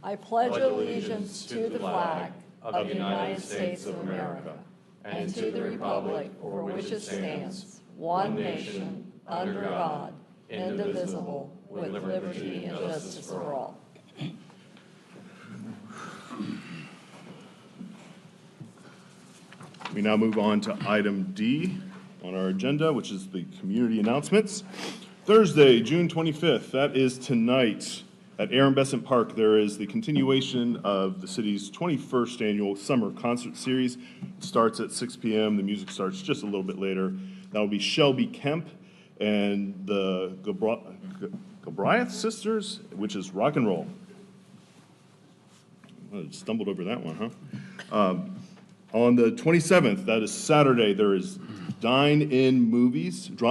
I pledge allegiance to the flag of the United States of America and to the republic for which it stands, one nation, under God, indivisible, with liberty and justice for all. We now move on to item D on our agenda, which is the community announcements. Thursday, June 25th, that is tonight, at Aaron Besant Park, there is the continuation of the city's 21st annual summer concert series. It starts at 6 p.m. The music starts just a little bit later. That will be Shelby Kemp and the Gabriath Sisters, which is rock and roll. I stumbled over that one, huh? On the 27th, that is Saturday, there is Dive-In Movies at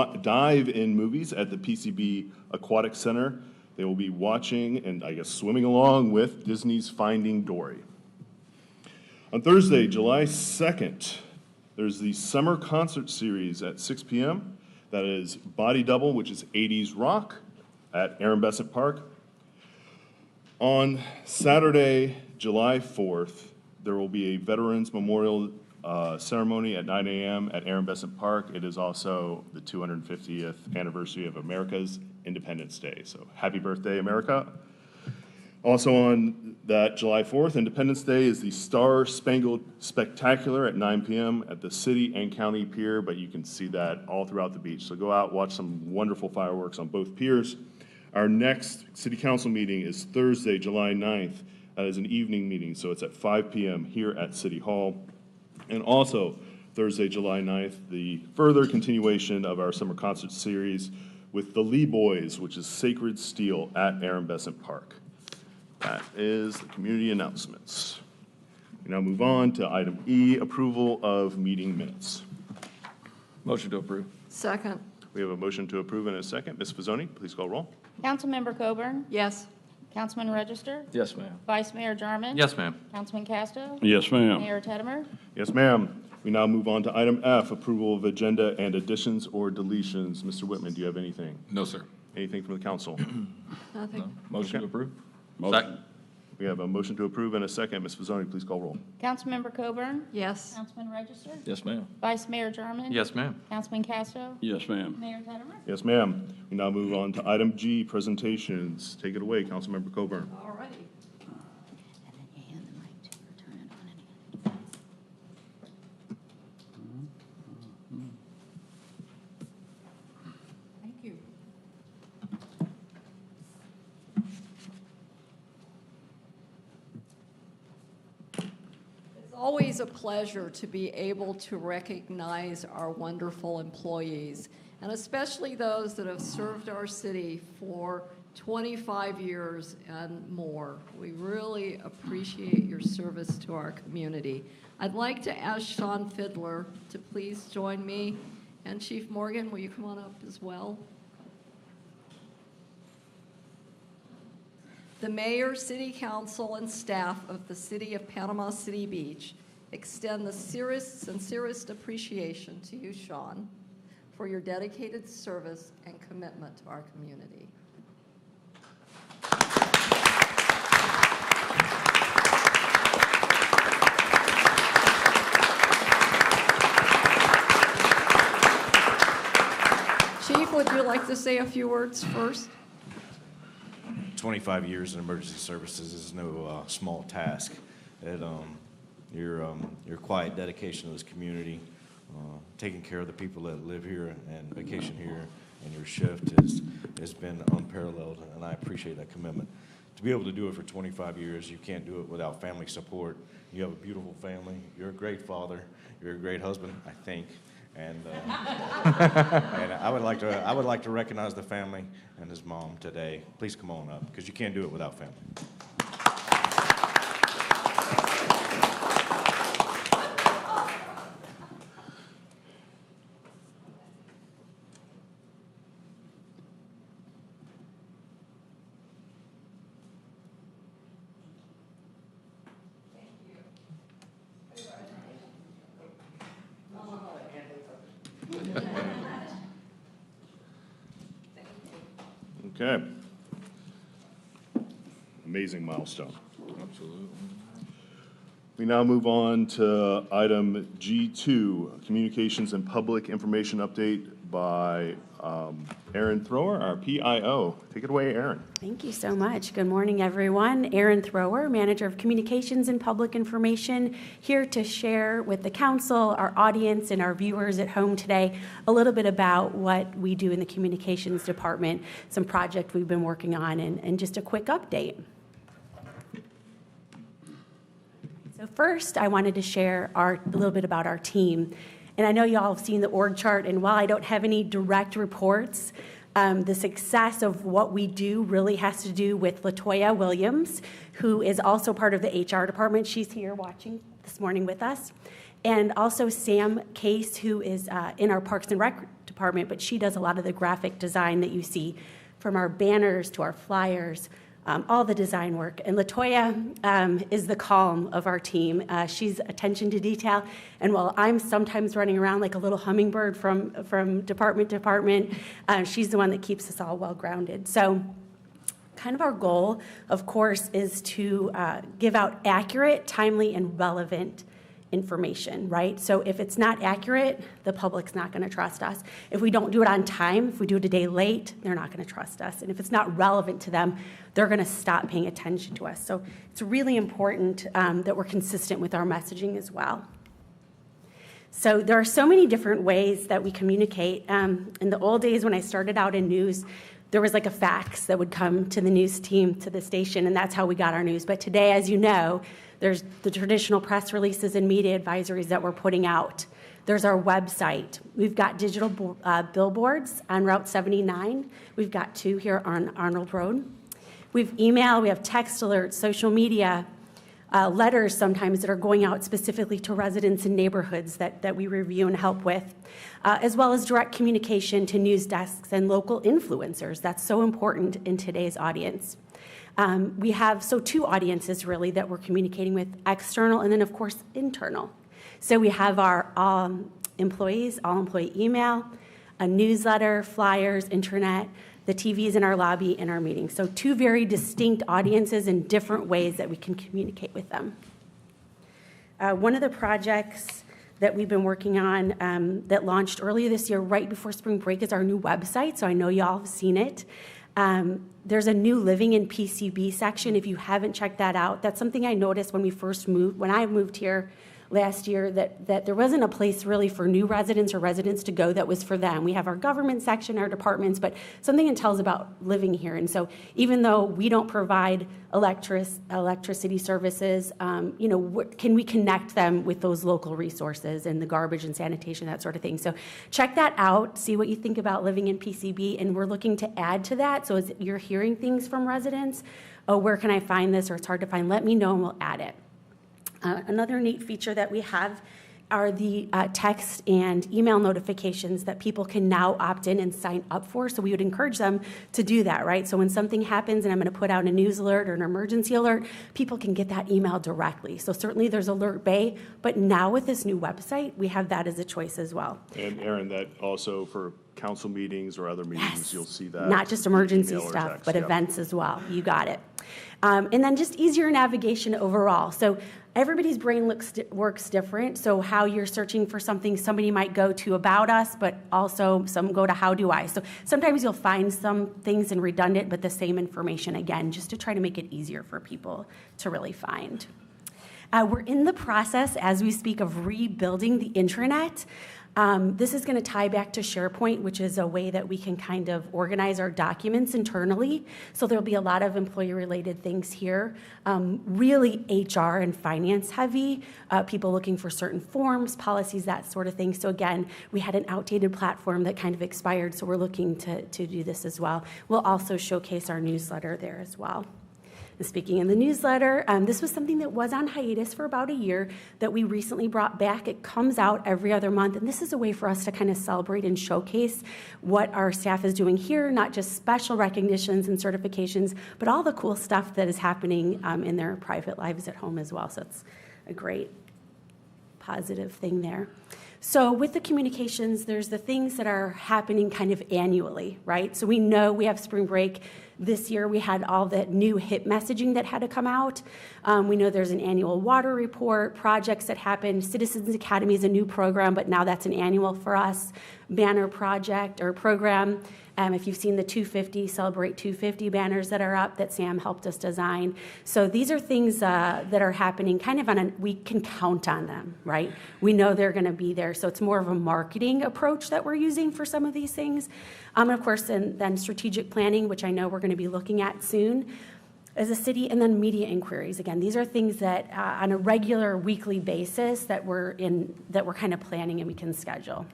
the PCB Aquatic Center. They will be watching and, I guess, swimming along with Disney's Finding Dory. On Thursday, July 2nd, there's the Summer Concert Series at 6 p.m. That is Body Double, which is 80s rock, at Aaron Besant Park. On Saturday, July 4th, there will be a Veterans Memorial ceremony at 9 a.m. at Aaron Besant Park. It is also the 250th anniversary of America's Independence Day. So happy birthday, America. Also on that July 4th, Independence Day, is the Star Spangled Spectacular at 9 p.m. at the City and County Pier, but you can see that all throughout the beach. So go out, watch some wonderful fireworks on both piers. Our next City Council meeting is Thursday, July 9th. That is an evening meeting, so it's at 5 p.m. here at City Hall. And also, Thursday, July 9th, the further continuation of our summer concert series with the Lee Boys, which is Sacred Steel at Aaron Besant Park. That is the community announcements. We now move on to item E, approval of meeting minutes. Motion to approve. Second. We have a motion to approve and a second. Ms. Fazzoni, please call roll. Councilmember Coburn? Yes. Councilman Register? Yes, ma'am. Vice Mayor Jarman? Yes, ma'am. Councilman Casto? Yes, ma'am. Mayor Teddemer? Yes, ma'am. We now move on to item F, approval of agenda and additions or deletions. Mr. Whitman, do you have anything? No, sir. Anything from the council? Nothing. Motion to approve. Second. We have a motion to approve and a second. Ms. Fazzoni, please call roll. Councilmember Coburn? Yes. Councilman Register? Yes, ma'am. Vice Mayor Jarman? Yes, ma'am. Councilman Casto? Yes, ma'am. Mayor Teddemer? Yes, ma'am. We now move on to item G, presentations. Take it away, Councilmember Coburn. All righty. And then you hand the mic to her, turn it on and hand it. Thank you. It's always a pleasure to be able to recognize our wonderful employees, and especially those that have served our city for 25 years and more. We really appreciate your service to our community. I'd like to ask Sean Fiddler to please join me, and Chief Morgan, will you come on up as well? The mayor, city council, and staff of the city of Panama City Beach extend the sincerest appreciation to you, Sean, for your dedicated service and commitment to our community. Chief, would you like to say a few words first? 25 years in emergency services is no small task. Your quiet dedication to this community, taking care of the people that live here and vacation here, and your shift has been unparalleled, and I appreciate that commitment. To be able to do it for 25 years, you can't do it without family support. You have a beautiful family. You're a great father. You're a great husband, I think. And, and I would like to recognize the family and his mom today. Please come on up, because you can't do it without family. Okay. Amazing milestone. We now move on to item G2, Communications and Public Information Update by Erin Thrower, our PIO. Take it away, Erin. Thank you so much. Good morning, everyone. Erin Thrower, Manager of Communications and Public Information, here to share with the council, our audience, and our viewers at home today a little bit about what we do in the Communications Department, some project we've been working on, and just a quick update. So first, I wanted to share a little bit about our team. And I know you all have seen the org chart, and while I don't have any direct reports, the success of what we do really has to do with Latoya Williams, who is also part of the HR department. She's here watching this morning with us. And also Sam Case, who is in our Parks and Rec department, but she does a lot of the graphic design that you see, from our banners to our flyers, all the design work. And Latoya is the calm of our team. She's attention to detail. And while I'm sometimes running around like a little hummingbird from department to department, she's the one that keeps us all well-grounded. So kind of our goal, of course, is to give out accurate, timely, and relevant information, right? So if it's not accurate, the public's not going to trust us. If we don't do it on time, if we do it a day late, they're not going to trust us. And if it's not relevant to them, they're going to stop paying attention to us. So it's really important that we're consistent with our messaging as well. So there are so many different ways that we communicate. In the old days when I started out in news, there was like a fax that would come to the news team, to the station, and that's how we got our news. But today, as you know, there's the traditional press releases and media advisories that we're putting out. There's our website. We've got digital billboards on Route 79. We've got 2 here on Arnold Road. We've email, we have text alerts, social media, letters sometimes that are going out specifically to residents in neighborhoods that we review and help with, as well as direct communication to news desks and local influencers. That's so important in today's audience. We have 2 audiences really that we're communicating with, external and then of course internal. So we have our employees, all employee email, a newsletter, flyers, internet, the TVs in our lobby, and our meetings. So 2 very distinct audiences and different ways that we can communicate with them. One of the projects that we've been working on that launched earlier this year, right before spring break, is our new website. So I know y'all have seen it. There's a new Living in PCB section. If you haven't checked that out, that's something I noticed when I moved here last year, that there wasn't a place really for new residents or residents to go that was for them. We have our government section, our departments, but something that tells about living here. And so even though we don't provide electricity services, can we connect them with those local resources and the garbage and sanitation, that sort of thing. So check that out, see what you think about living in PCB, and we're looking to add to that. So as you're hearing things from residents, oh, where can I find this, or it's hard to find, let me know and we'll add it. Another neat feature that we have are the text and email notifications that people can now opt in and sign up for. So we would encourage them to do that, right? So when something happens and I'm going to put out a news alert or an emergency alert, people can get that email directly. So certainly there's Alert Bay, but now with this new website, we have that as a choice as well. And Erin, that also for council meetings or other meetings, Yes. you'll see that. Not just emergency email or stuff, text, but yep. events as well. You got it. And then just easier navigation overall. So everybody's brain works different. So how you're searching for something, somebody might go to About Us, but also some go to How Do I. So sometimes you'll find some things in redundant, but the same information again, just to try to make it easier for people to really find. We're in the process, as we speak, of rebuilding the intranet. This is going to tie back to SharePoint, which is a way that we can kind of organize our documents internally. So there'll be a lot of employee-related things here, really HR and finance heavy, people looking for certain forms, policies, that sort of thing. So again, we had an outdated platform that kind of expired, so we're looking to do this as well. We'll also showcase our newsletter there as well. And speaking in the newsletter, this was something that was on hiatus for about a year that we recently brought back. It comes out every other month, and this is a way for us to kind of celebrate and showcase what our staff is doing here, not just special recognitions and certifications, but all the cool stuff that is happening in their private lives at home as well. So it's a great positive thing there. So with the communications, there's the things that are happening kind of annually, right? So we know we have spring break This year, we had all the new HIP messaging that had to come out. We know there's an annual water report, projects that happen. Citizens Academy is a new program, but now that's an annual for us. Banner project or program. If you've seen the 250, Celebrate 250 banners that are up that Sam helped us design. So these are things that are happening kind of we can count on them, right? We know they're going to be there. So it's more of a marketing approach that we're using for some of these things. And of course, then strategic planning, which I know we're going to be looking at soon as a city, and then media inquiries. Again, these are things that on a regular weekly basis that we're kind of planning and we can schedule.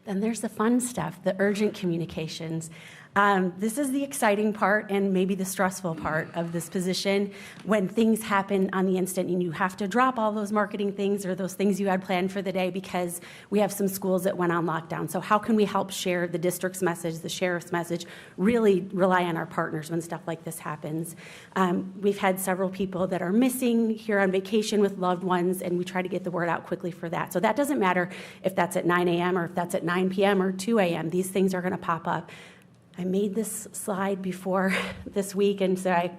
Then there's the fun stuff, the urgent communications. This is the exciting part and maybe the stressful part of this position when things happen on the instant and you have to drop all those marketing things or those things you had planned for the day because we have some schools that went on lockdown. So how can we help share the district's message, the sheriff's message, really rely on our partners when stuff like this happens. We've had several people that are missing here on vacation with loved ones, and we try to get the word out quickly for that. So that doesn't matter if that's at 9 a.m. or if that's at 9 p.m. or 2 a.m. These things are going to pop up. I made this slide before this week, and so I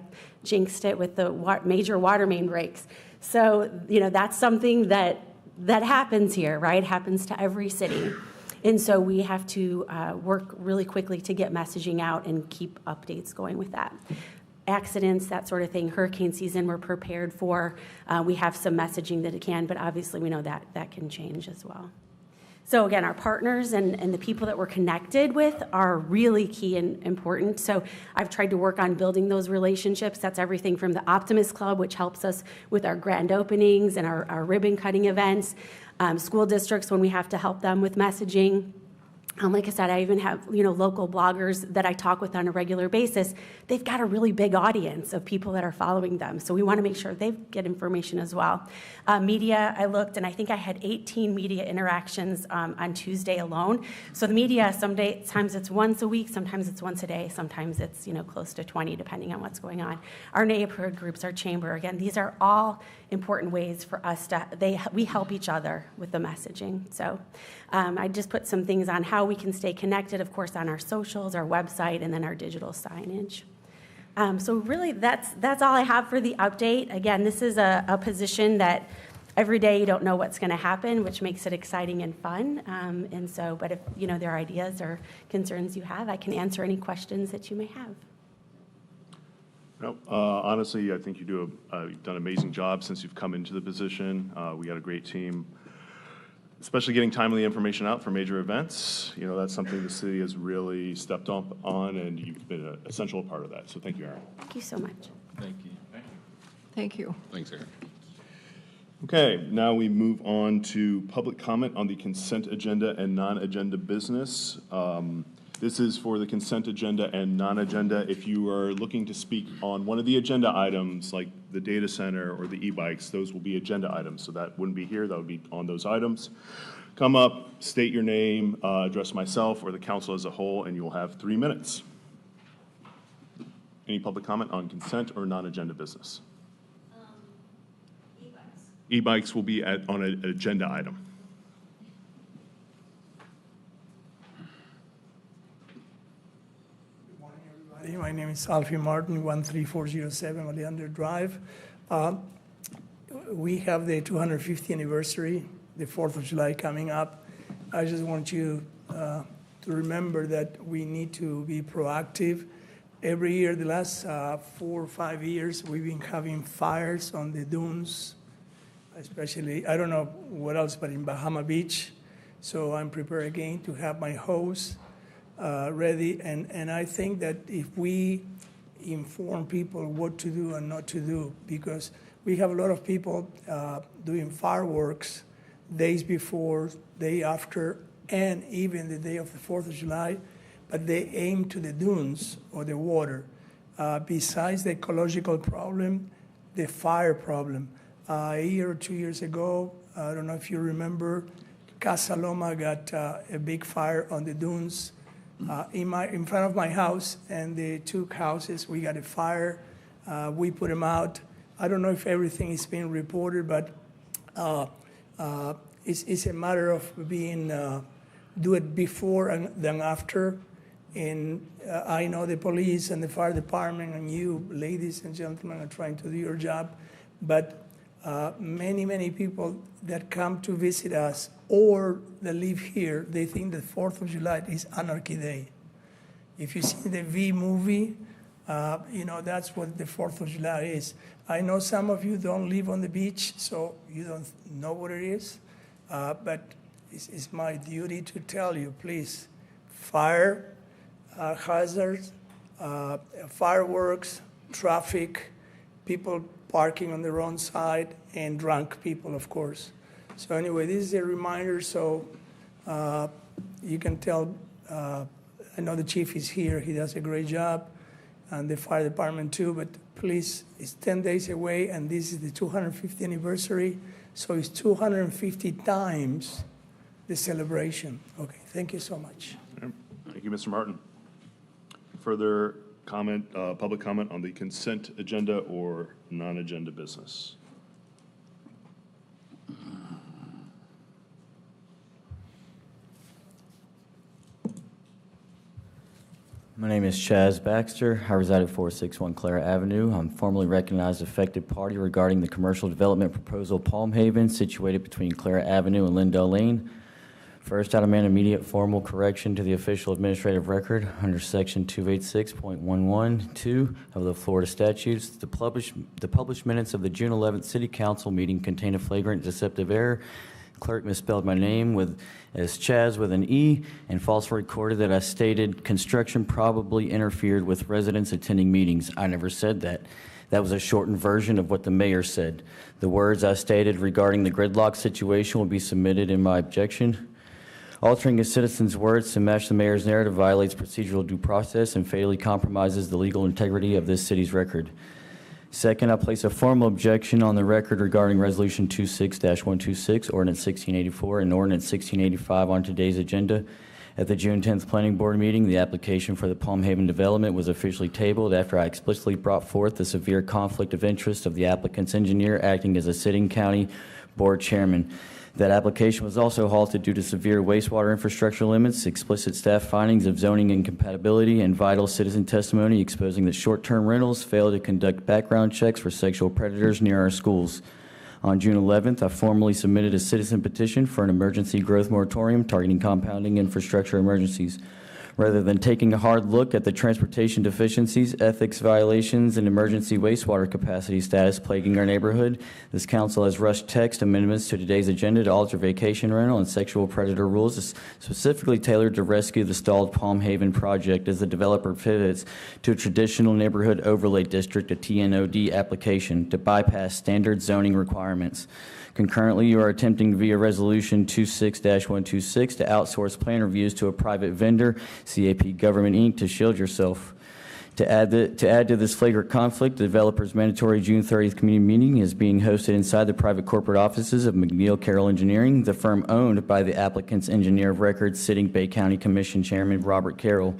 jinxed it with the major water main breaks. So, that's something that happens here, right? Happens to every city. And so we have to work really quickly to get messaging out and keep updates going with that. Accidents, that sort of thing, hurricane season we're prepared for. We have some messaging that it can, but obviously we know that can change as well. So again, our partners and the people that we're connected with are really key and important. So I've tried to work on building those relationships. That's everything from the Optimist Club, which helps us with our grand openings and our ribbon cutting events, school districts when we have to help them with messaging. Like I said, I even have local bloggers that I talk with on a regular basis. They've got a really big audience of people that are following them, so we want to make sure they get information as well. Media, I looked, and I think I had 18 media interactions on Tuesday alone. So the media, sometimes it's once a week, sometimes it's once a day, sometimes it's close to 20, depending on what's going on. Our neighborhood groups, our chamber, again, these are all important ways for us we help each other with the messaging. So I just put some things on how we can stay connected, of course, on our socials, our website, and then our digital signage. So really, that's all I have for the update. Again, this is a position that every day you don't know what's going to happen, which makes it exciting and fun. But if there are ideas or concerns you have, I can answer any questions that you may have. No, honestly, I think you've done an amazing job since you've come into the position. We got a great team, especially getting timely information out for major events. That's something the city has really stepped up on, and you've been an essential part of that. So thank you, Erin. Thank you so much. Thank you. Thank you. Thanks, Aaron. Okay, now we move on to public comment on the consent agenda and non-agenda business. This is for the consent agenda and non-agenda. If you are looking to speak on one of the agenda items, like the data center or the e-bikes, those will be agenda items. So that wouldn't be here, that would be on those items. Come up, state your name, address myself or the council as a whole, and you'll have 3 minutes. Any public comment on consent or non-agenda business? E-bikes. E-bikes will be on an agenda item. My name is Alfie Martin, 13407 Oleander Drive. We have the 250th anniversary, the 4th of July coming up. I just want you to remember that we need to be proactive. Every year, the last 4 or 5 years, we've been having fires on the dunes, especially, I don't know what else, but in Bahama Beach. So I'm prepared again to have my hose ready, and I think that if we inform people what to do and not to do, because we have a lot of people doing fireworks days before, day after, and even the day of the 4th of July, but they aim to the dunes or the water. Besides the ecological problem, the fire problem. A year or 2 years ago, I don't know if you remember, Casa Loma got a big fire on the dunes. In front of my house, and the 2 houses, we got a fire. We put them out. I don't know if everything is being reported, but it's a matter of do it before and then after. And I know the police and the fire department and you, ladies and gentlemen, are trying to do your job. But many, many people that come to visit us or that live here, they think the 4th of July is Anarchy Day. If you see the V movie, that's what the 4th of July is. I know some of you don't live on the beach, so you don't know what it is. But it's my duty to tell you, please, fire hazards, fireworks, traffic, people parking on the wrong side, and drunk people, of course. So anyway, this is a reminder, so you can tell, I know the chief is here, he does a great job, and the fire department too, but please, it's 10 days away, and this is the 250th anniversary, so it's 250 times the celebration. Okay, thank you so much. Thank you, Mr. Martin. Further comment, public comment on the consent agenda or non-agenda business? My name is Chaz Baxter. I reside at 461 Clara Avenue. I'm formally recognized affected party regarding the commercial development proposal Palm Haven situated between Clara Avenue and Lindell Lane. First, I demand immediate formal correction to the official administrative record under Section 286.112 of the Florida statutes. The published minutes of the June 11th City Council meeting contain a flagrant deceptive error. Clerk misspelled my name as Chaz with an E and falsely recorded that I stated construction probably interfered with residents attending meetings. I never said that. That was a shortened version of what the mayor said. The words I stated regarding the gridlock situation will be submitted in my objection. Altering a citizen's words to match the mayor's narrative violates procedural due process and fatally compromises the legal integrity of this city's record. Second, I place a formal objection on the record regarding Resolution 26-126, Ordinance 1684, and Ordinance 1685 on today's agenda. At the June 10th Planning Board meeting, the application for the Palm Haven development was officially tabled after I explicitly brought forth the severe conflict of interest of the applicant's engineer acting as a sitting county board chairman. That application was also halted due to severe wastewater infrastructure limits, explicit staff findings of zoning incompatibility, and vital citizen testimony exposing that short-term rentals fail to conduct background checks for sexual predators near our schools. On June 11th, I formally submitted a citizen petition for an emergency growth moratorium targeting compounding infrastructure emergencies. Rather than taking a hard look at the transportation deficiencies, ethics violations, and emergency wastewater capacity status plaguing our neighborhood, this council has rushed text amendments to today's agenda to alter vacation rental and sexual predator rules specifically tailored to rescue the stalled Palm Haven project as the developer pivots to a traditional neighborhood overlay district, a TNOD application, to bypass standard zoning requirements. Concurrently, you are attempting via Resolution 26-126 to outsource plan reviews to a private vendor, CAP Government, Inc., to shield yourself. To add to this flagrant conflict, the developer's mandatory June 30th community meeting is being hosted inside the private corporate offices of McNeil Carroll Engineering, the firm owned by the applicant's engineer of record, sitting Bay County Commission Chairman Robert Carroll.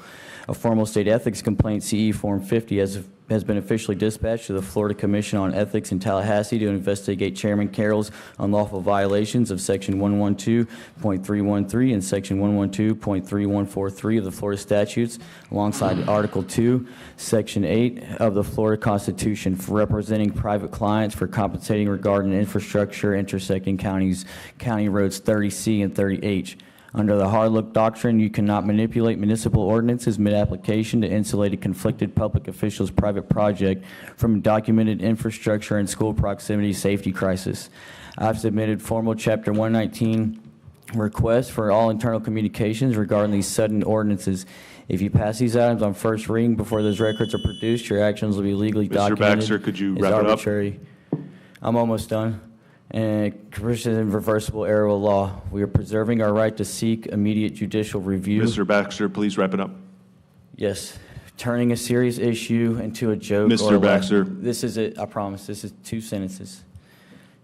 A formal state ethics complaint, CE Form 50, has been officially dispatched to the Florida Commission on Ethics in Tallahassee to investigate Chairman Carroll's unlawful violations of Section 112.313 and Section 112.3143 of the Florida statutes, alongside Article 2, Section 8 of the Florida Constitution, for representing private clients for compensating regarding infrastructure intersecting county roads 30C and 30H. Under the hard look doctrine, you cannot manipulate municipal ordinances mid-application to insulate a conflicted public official's private project from a documented infrastructure and school proximity safety crisis. I've submitted formal Chapter 119 requests for all internal communications regarding these sudden ordinances. If you pass these items on first reading before those records are produced, your actions will be legally Mr. documented. Baxter, could you as wrap it up? arbitrary. I'm almost done. And capricious and reversible error of law. We are preserving our right to seek immediate judicial review. Mr. Baxter, please wrap it up. Yes. Turning a serious issue into a joke. Mr. or a Baxter. This is it. I promise. This is 2 sentences.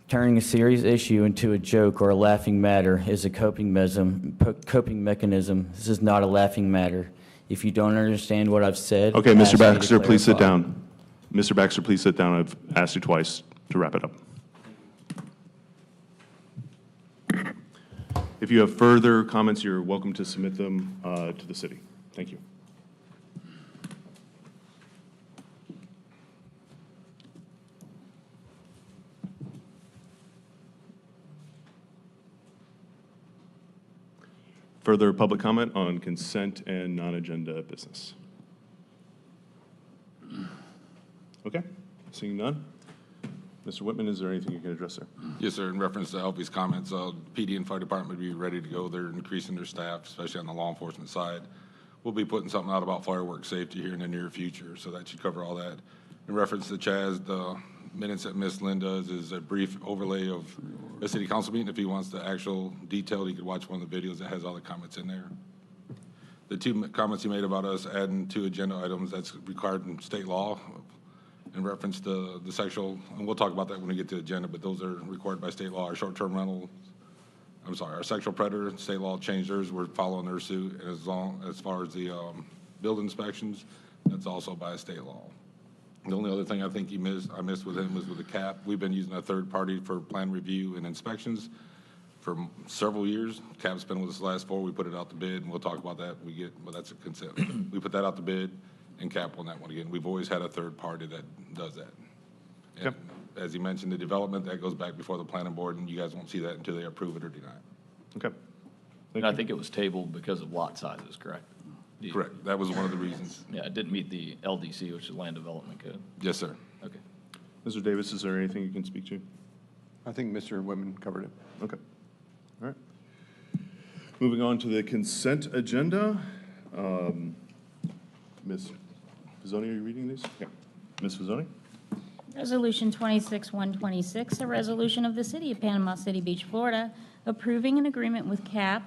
Turning a serious issue into a joke or a laughing matter is a coping mechanism. This is not a laughing matter. If you don't understand what I've said, Okay, ask Mr. me to Baxter, please sit clarify. down. Mr. Baxter, please sit down. I've asked you twice to wrap it up. If you have further comments, you're welcome to submit them to the city. Thank you. Further public comment on consent and non-agenda business? Okay, seeing none. Mr. Whitman, is there anything you can address there? Yes, sir. In reference to Alfie's comments, PD and fire department would be ready to go. They're increasing their staff, especially on the law enforcement side. We'll be putting something out about fireworks safety here in the near future, so that should cover all that. In reference to Chaz, the minutes that Ms. Lynn does is a brief overlay of a city council meeting. If he wants the actual detail, he could watch one of the videos that has all the comments in there. The two comments he made about us adding 2 agenda items, that's required in state law in reference to the sexual, and we'll talk about that when we get to the agenda, but those are required by state law. Our short-term rental, our sexual predator, state law changed theirs, we're following their suit. And as far as the building inspections, that's also by state law. The only other thing I think I missed with him was with the CAP. We've been using a third party for plan review and inspections for several years. CAP's been with us the last 4. We put it out to bid, and we'll talk about that. That's a consent. We put that out to bid, and CAP on that one again. We've always had a third party that does that. And Okay. as you mentioned, the development, that goes back before the planning board, and you guys won't see that until they approve it or deny it. Okay. And I think it was tabled because of lot sizes, correct? Correct. That was one of the reasons. Yeah, it didn't meet the LDC, which is Land Development Code. Yes, sir. Okay. Mr. Davis, is there anything you can speak to? I think Mr. Whitman covered it. Okay. All right. Moving on to the consent agenda. Ms. Pizzoni, are you reading these? Yeah. Ms. Pizzoni? Resolution 26-126, a resolution of the City of Panama City Beach, Florida, approving an agreement with CAP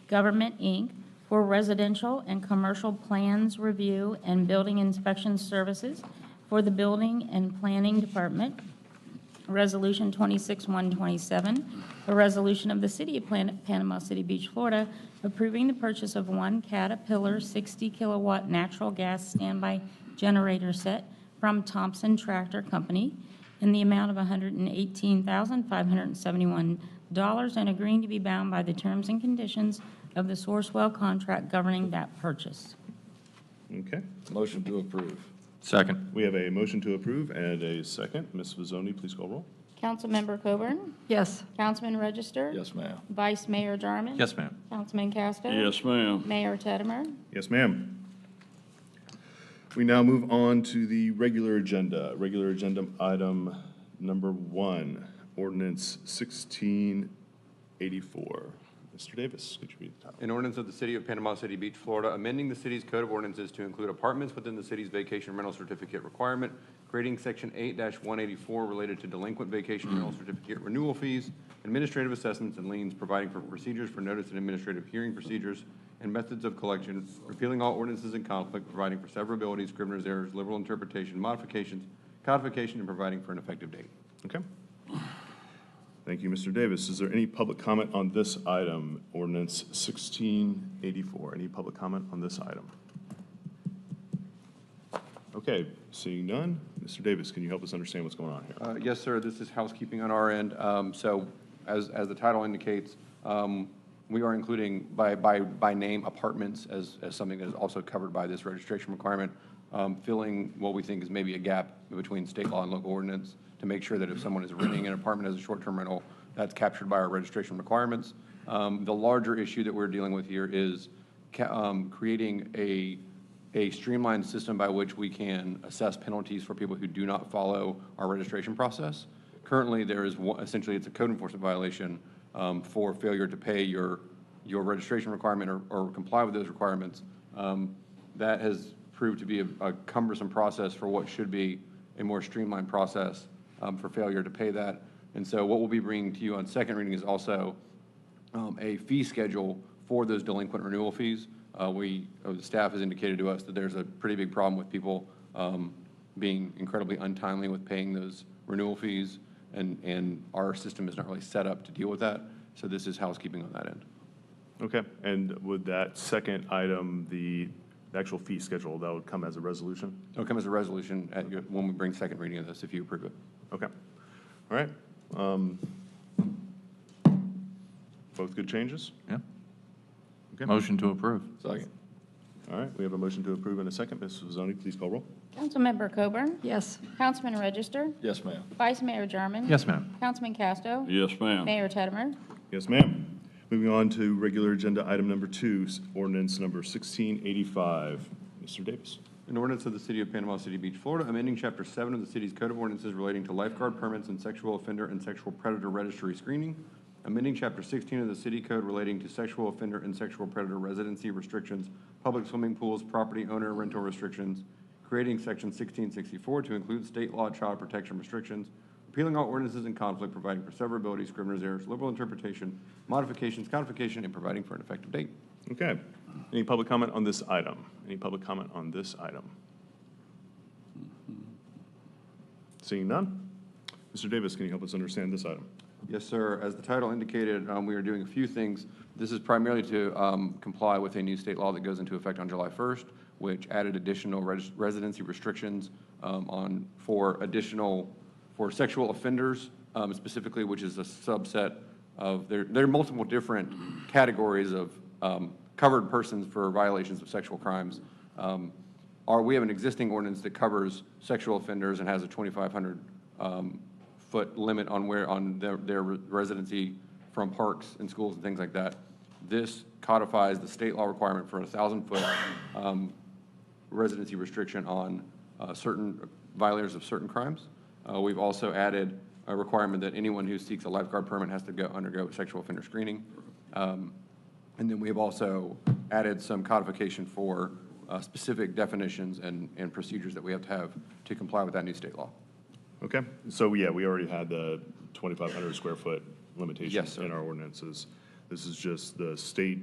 Government, Inc. for residential and commercial plans review and building inspection services for the Building and Planning Department. Resolution 26-127, a resolution of the City of Panama City Beach, Florida, approving the purchase of 1 Caterpillar 60-kilowatt natural gas standby generator set from Thompson Tractor Company in the amount of $118,571 and agreeing to be bound by the terms and conditions of the Sourcewell contract governing that purchase. Okay. Motion to approve. Second. We have a motion to approve and a second. Ms. Pizzoni, please call roll. Councilmember Coburn? Yes. Councilman Register? Yes, ma'am. Vice Mayor Jarman? Yes, ma'am. Councilman Casto? Yes, ma'am. Mayor Teddemer? Yes, ma'am. We now move on to the regular agenda. Regular agenda item number 1, ordinance 1684. Mr. Davis, could you read the title? An ordinance of the City of Panama City Beach, Florida, amending the city's code of ordinances to include apartments within the city's vacation rental certificate requirement, creating section 8-184 related to delinquent vacation rental certificate renewal fees, administrative assessments and liens, providing for procedures for notice and administrative hearing procedures and methods of collection, repealing all ordinances in conflict, providing for severability, scrivener's errors, liberal interpretation, modifications, codification, and providing for an effective date. Okay. Thank you, Mr. Davis. Is there any public comment on this item, ordinance 1684? Any public comment on this item? Okay, seeing none. Mr. Davis, can you help us understand what's going on here? Yes, sir. This is housekeeping on our end. So as the title indicates, we are including by name apartments as something that is also covered by this registration requirement, filling what we think is maybe a gap between state law and local ordinance to make sure that if someone is renting an apartment as a short-term rental, that's captured by our registration requirements. The larger issue that we're dealing with here is creating a streamlined system by which we can assess penalties for people who do not follow our registration process. Currently, there is essentially it's a code enforcement violation for failure to pay your registration requirement or comply with those requirements. That has proved to be a cumbersome process for what should be a more streamlined process for failure to pay that. And so what we'll be bringing to you on second reading is also a fee schedule for those delinquent renewal fees. The staff has indicated to us that there's a pretty big problem with people being incredibly untimely with paying those renewal fees, and our system is not really set up to deal with that. So this is housekeeping on that end. Okay, and would that second item, the actual fee schedule, that would come as a resolution? It'll come as a resolution when we bring second reading of this, if you approve it. Okay, all right. Both good changes? Yeah. Okay. Motion to approve. Second. All right, we have a motion to approve and a second. Ms. Pizzoni, please call roll. Councilmember Coburn? Yes. Councilman Register? Yes, ma'am. Vice Mayor Jarman? Yes, ma'am. Councilman Casto? Yes, ma'am. Mayor Teddemer? Yes, ma'am. Moving on to regular agenda item number 2, ordinance number 1685. Mr. Davis. An ordinance of the City of Panama City Beach, Florida, amending Chapter 7 of the city's Code of Ordinances relating to lifeguard permits and sexual offender and sexual predator registry screening, amending Chapter 16 of the City Code relating to sexual offender and sexual predator residency restrictions, public swimming pools, property owner rental restrictions, creating Section 1664 to include state law child protection restrictions, repealing all ordinances in conflict, providing for severability, scrivener's errors, liberal interpretation, modifications, codification, and providing for an effective date. Okay. Any public comment on this item? Any public comment on this item? Seeing none? Mr. Davis, can you help us understand this item? Yes, sir. As the title indicated, we are doing a few things. This is primarily to comply with a new state law that goes into effect on July 1st, which added additional residency restrictions for sexual offenders, specifically, which is a subset of, there are multiple different categories of covered persons for violations of sexual crimes. We have an existing ordinance that covers sexual offenders and has a 2,500 foot limit on their residency from parks and schools and things like that. This codifies the state law requirement for a 1,000-foot residency restriction on certain violators of certain crimes. We've also added a requirement that anyone who seeks a lifeguard permit has to undergo sexual offender screening. And then we've also added some codification for specific definitions and procedures that we have to comply with that new state law. Okay. So, yeah, we already had the 2,500 square foot limitation Yes, sir. in our ordinances. This is just the state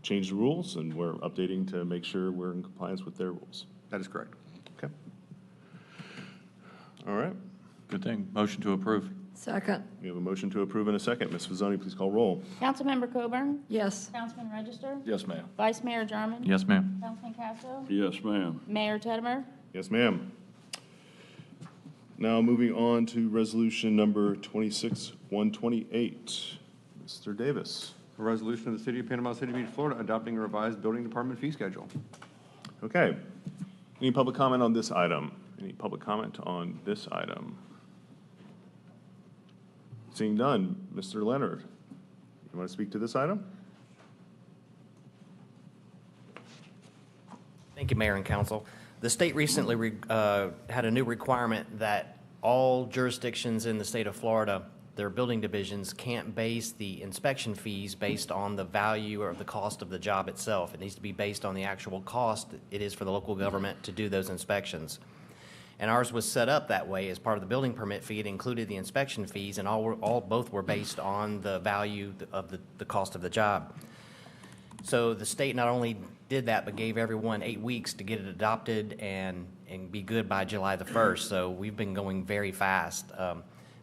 changed the rules, and we're updating to make sure we're in compliance with their rules. That is correct. Okay. All right. Good thing. Motion to approve. Second, We have a motion to approve in a second. Ms. Fazzoni, please call roll. Councilmember Coburn? yes. Councilman Register? Yes, ma'am. Vice Mayor Jarman? Yes, ma'am. Councilman Castro? Yes, ma'am. Mayor Teddemer? Yes, ma'am. Now, moving on to resolution number 26-128. Mr. Davis. A resolution of the City of Panama City Beach, Florida, adopting a revised building department fee schedule. Okay. Any public comment on this item? Any public comment on this item? Seeing none, Mr. Leonard, you want to speak to this item? Thank you, Mayor and Council. The state recently had a new requirement that all jurisdictions in the state of Florida, their building divisions, can't base the inspection fees based on the value or the cost of the job itself. It needs to be based on the actual cost it is for the local government to do those inspections. And ours was set up that way as part of the building permit fee. It included the inspection fees, and both were based on the value of the cost of the job. So the state not only did that, but gave everyone 8 weeks to get it adopted and be good by July the 1st. So we've been going very fast.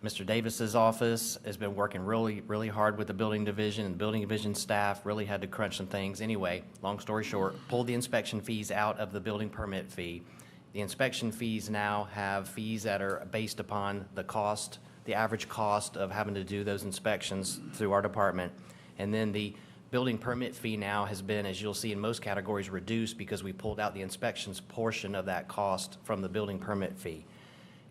Mr. Davis's office has been working really, really hard with the building division, and the building division staff really had to crunch some things. Anyway, long story short, pulled the inspection fees out of the building permit fee. The inspection fees now have fees that are based upon the cost, the average cost of having to do those inspections through our department. And then the building permit fee now has been, as you'll see in most categories, reduced because we pulled out the inspections portion of that cost from the building permit fee.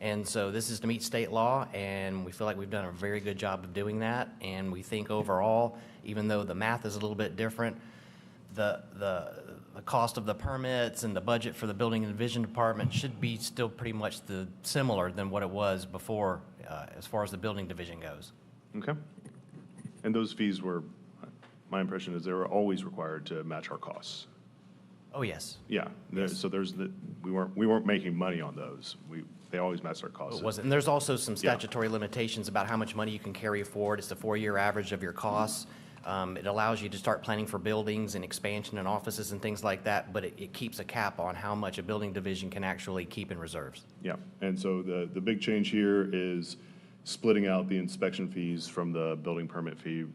And so this is to meet state law, and we feel like we've done a very good job of doing that. And we think overall, even though the math is a little bit different, the cost of the permits and the budget for the building and division department should be still pretty much similar than what it was before, as far as the building division goes. Okay. And those fees were, my impression is they were always required to match our costs. Oh, yes. Yeah, so we weren't making money on those. They always matched our costs. It wasn't. And there's also some statutory limitations about how much money you can carry forward. It's the 4-year average of your costs. It allows you to start planning for buildings and expansion and offices and things like that, but it keeps a cap on how much a building division can actually keep in reserves. Yeah, and so the big change here is splitting out the inspection fees from the building permit fee,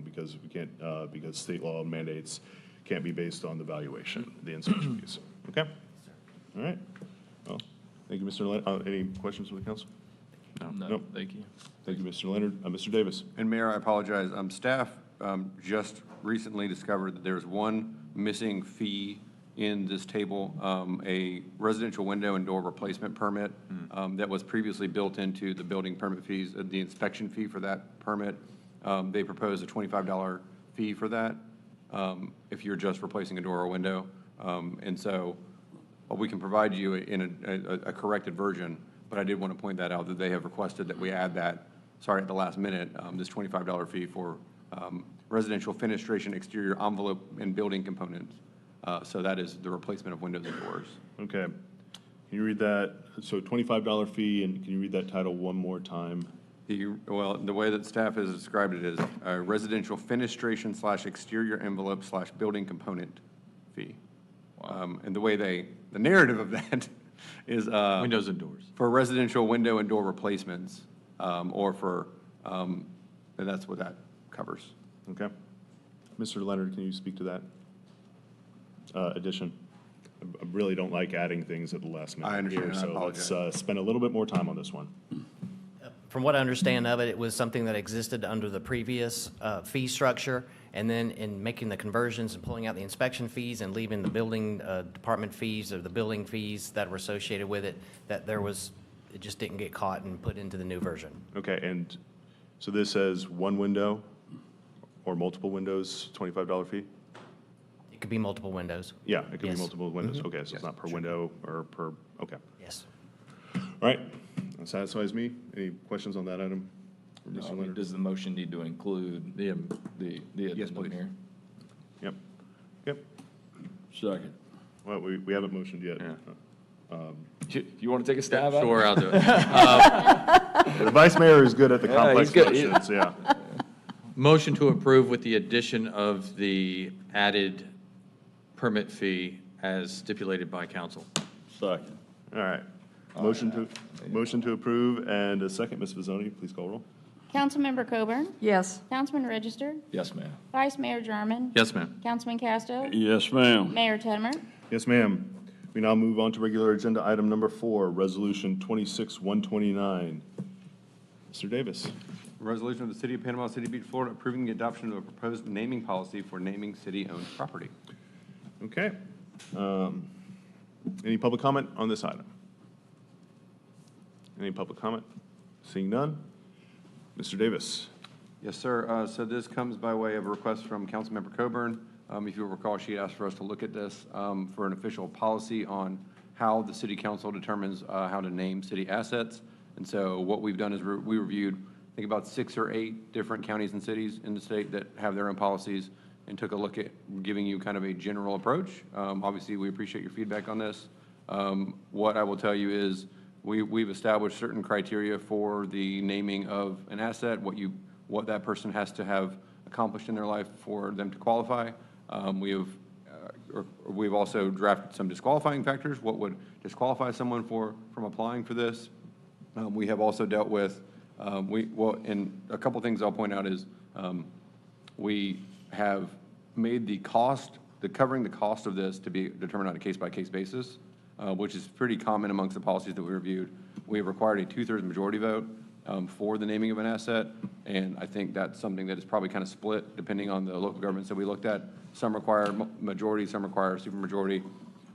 because we can't, because state law mandates can't be based on the valuation, the inspection fees. Okay? All right. Well, thank you, Mr. Leonard. Any questions from the council? No, Nope. thank you. Thank you, Mr. Leonard. Mr. Davis. And Mayor, I apologize. Staff just recently discovered that there's one missing fee in this table, a residential window and door replacement permit that was previously built into the building permit fees, the inspection fee for that permit. They proposed a $25 fee for that, if you're just replacing a door or window. And so we can provide you in a corrected version, but I did want to point that out, that they have requested that we add that, sorry, at the last minute, this $25 fee for residential fenestration, exterior envelope, and building components. So that is the replacement of windows and doors. Okay. Can you read that? So $25 fee, and can you read that title one more time? Well, the way that staff has described it is a residential fenestration / exterior envelope / building component fee. And the way the narrative of that is. Windows and doors. For residential window and door replacements, or for, and that's what that covers. Okay. Mr. Leonard, can you speak to that addition? I really don't like adding things at the last minute. I understand, here, I so apologize. let's spend a little bit more time on this one. From what I understand of it, it was something that existed under the previous fee structure, and then in making the conversions and pulling out the inspection fees and leaving the building department fees or the building fees that were associated with it, that it just didn't get caught and put into the new version. Okay, and so this says one window or multiple windows, $25 fee? It could be multiple windows. Yeah, it could be Yes. multiple windows. Okay, so it's not per window or per, okay. Yes. All right, that satisfies me. Any questions on that item? for No, Mr. I mean, Leonard? does the motion need to include the addendum please. here? Yep, yep. Second. Well, we haven't motioned yet. You want to take a stab at it? Sure, I'll do it. The vice mayor is good at the Yeah, complex he's good. questions, yeah. Motion to approve with the addition of the added permit fee as stipulated by council. Second. All right. Motion to approve and a second, Ms. Vizzoni, please call roll. Councilmember Coburn? Yes. Councilman Register? Yes, ma'am. Vice Mayor Jarman? Yes, ma'am. Councilman Casto? Yes, ma'am. Mayor Tedmer? Yes, ma'am. We now move on to regular agenda item number 4, Resolution 26-129. Mr. Davis. Resolution of the City of Panama City Beach, Florida, approving the adoption of a proposed naming policy for naming city-owned property. Okay. Any public comment on this item? Any public comment? Seeing none? Mr. Davis. Yes, sir. So this comes by way of a request from Councilmember Coburn. If you'll recall, she asked for us to look at this for an official policy on how the city council determines how to name city assets. And so what we've done is we reviewed, I think, about 6 or 8 different counties and cities in the state that have their own policies and took a look at giving you kind of a general approach. Obviously, we appreciate your feedback on this. What I will tell you is we've established certain criteria for the naming of an asset, what that person has to have accomplished in their life for them to qualify. We've also drafted some disqualifying factors, what would disqualify someone from applying for this. We have also dealt with, and a couple things I'll point out is we have made covering the cost of this to be determined on a case-by-case basis, which is pretty common amongst the policies that we reviewed. We have required a 2/3 majority vote for the naming of an asset, and I think that's something that is probably kind of split depending on the local governments that we looked at. Some require majority, some require supermajority.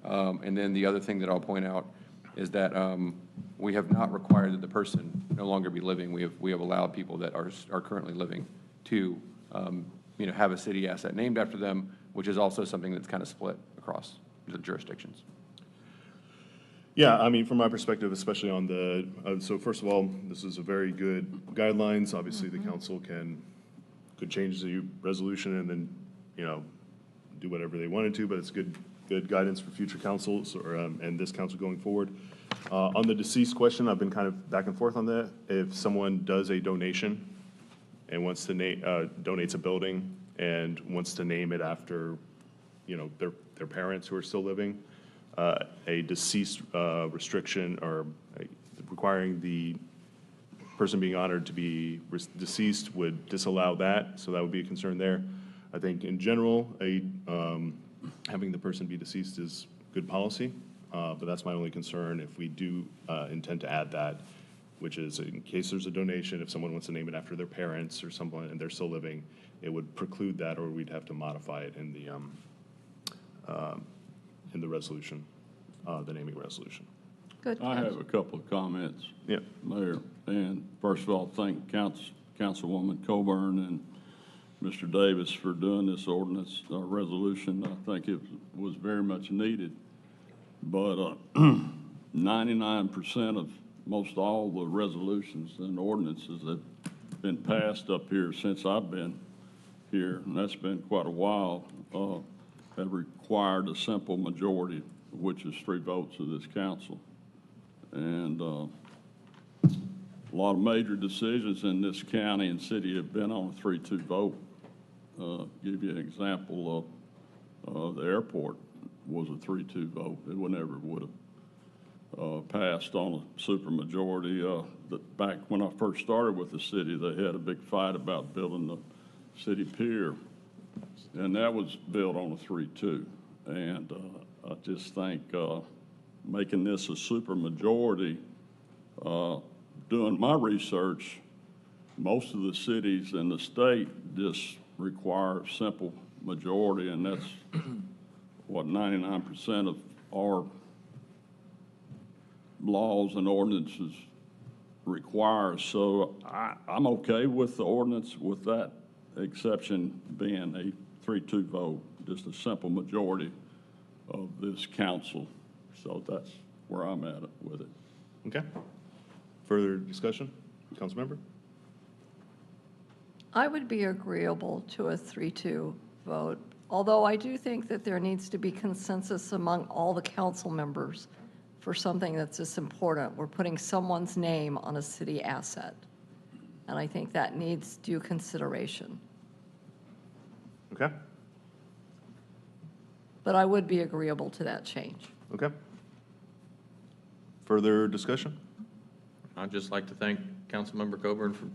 And then the other thing that I'll point out is that we have not required that the person no longer be living. We have allowed people that are currently living to have a city asset named after them, which is also something that's kind of split across the jurisdictions. Yeah, I mean, from my perspective, especially on the, so first of all, this is a very good guidelines. Obviously, the council could change the resolution and then, do whatever they wanted to, but it's good guidance for future councils and this council going forward. On the deceased question, I've been kind of back and forth on that. If someone does a donation and wants to donates a building and wants to name it after, their parents who are still living, a deceased restriction or requiring the person being honored to be deceased would disallow that, so that would be a concern there. I think in general, having the person be deceased is good policy, but that's my only concern if we do intend to add that, which is in case there's a donation, if someone wants to name it after their parents or someone and they're still living, it would preclude that, or we'd have to modify it in the resolution, the naming resolution. Good. I have a couple of comments. Yeah. Mayor, and first of all, thank Councilwoman Coburn and Mr. Davis for doing this ordinance, resolution. I think it was very much needed. But 99% of most all the resolutions and ordinances that have been passed up here since I've been here, and that's been quite a while, have required a simple majority, which is 3 votes of this council. And a lot of major decisions in this county and city have been on a 3-2 vote. Give you an example of the airport was a 3-2 vote. It never would have passed on a supermajority. Back when I first started with the city, they had a big fight about building the city pier, and that was built on a 3-2. And I just think making this a supermajority, doing my research, most of the cities in the state just require a simple majority, and that's what 99% of our laws and ordinances require. So I'm okay with the ordinance with that exception being a 3-2 vote, just a simple majority of this council. So that's where I'm at with it. Okay. Further discussion? Councilmember? I would be agreeable to a 3-2 vote, although I do think that there needs to be consensus among all the council members for something that's this important. We're putting someone's name on a city asset, and I think that needs due consideration. Okay. But I would be agreeable to that change. Okay. Further discussion? I'd just like to thank Councilmember Coburn for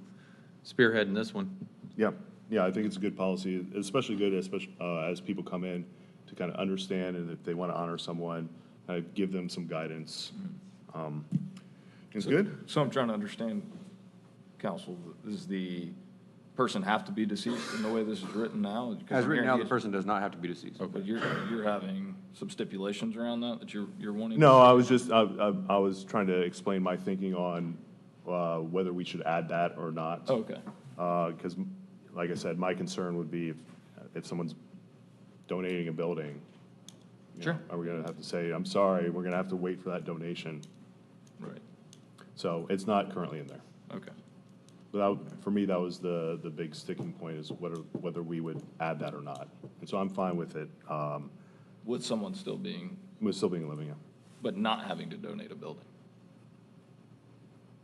spearheading this one. Yeah, yeah, I think it's a good policy, especially good as people come in to kind of understand, and if they want to honor someone, give them some guidance. It's good. So I'm trying to understand, council, does the person have to be deceased in the way this is written now? As written now, the person does not have to be deceased. Oh, but you're having some stipulations around that you're wanting? No, I was just, I was trying to explain my thinking on whether we should add that or not. Okay. Because, like I said, my concern would be if someone's donating a building, Sure. are we going to have to say, I'm sorry, we're going to have to wait for that donation? Right. So it's not currently in there. Okay. But for me, that was the big sticking point, is whether we would add that or not. And so I'm fine with it, With someone still being, with still being living, yeah. but not having to donate a building?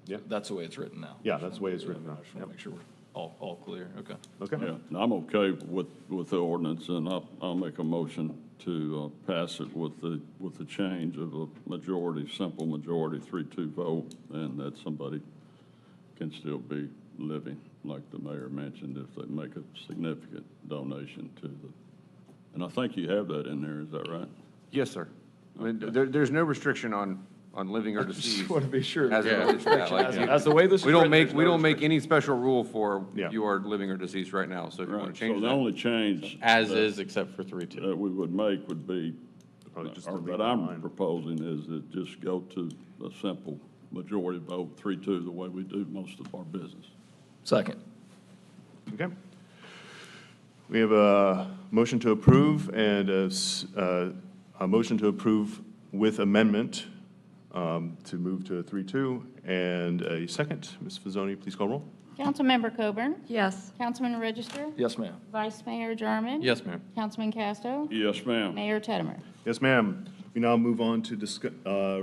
Yeah. That's the way it's written now? Yeah, that's the way it's written now. I just want to make sure we're all clear. Okay. Okay. Yeah, and I'm okay with the ordinance, and I'll make a motion to pass it with the change of a majority, simple majority, 3-2 vote, and that somebody can still be living, like the mayor mentioned, if they make a significant donation to the, and I think you have that in there, is that right? Yes, sir. I mean, there's no restriction on living or deceased. Just want to be sure. As Yeah. a restriction. As the way this is We don't written, there's we no don't make restriction. any special rule for Yeah. you are living or deceased right now. So if you want Right, to so change the that. only change As that- is, except for 3-2. that we would make would be, Probably just or delete that the I'm line. proposing, is that just go to a simple majority vote, 3-2, the way we do most of our business. Second. Okay. We have a motion to approve and a motion to approve with amendment to move to a 3-2, and a second. Ms. Fazzoni, please call roll. Councilmember Coburn? Yes. Councilman Register? Yes, ma'am. Vice Mayor Jarman? Yes, ma'am. Councilman Casto? Yes, ma'am. Mayor Tettemer? Yes, ma'am. We now move on to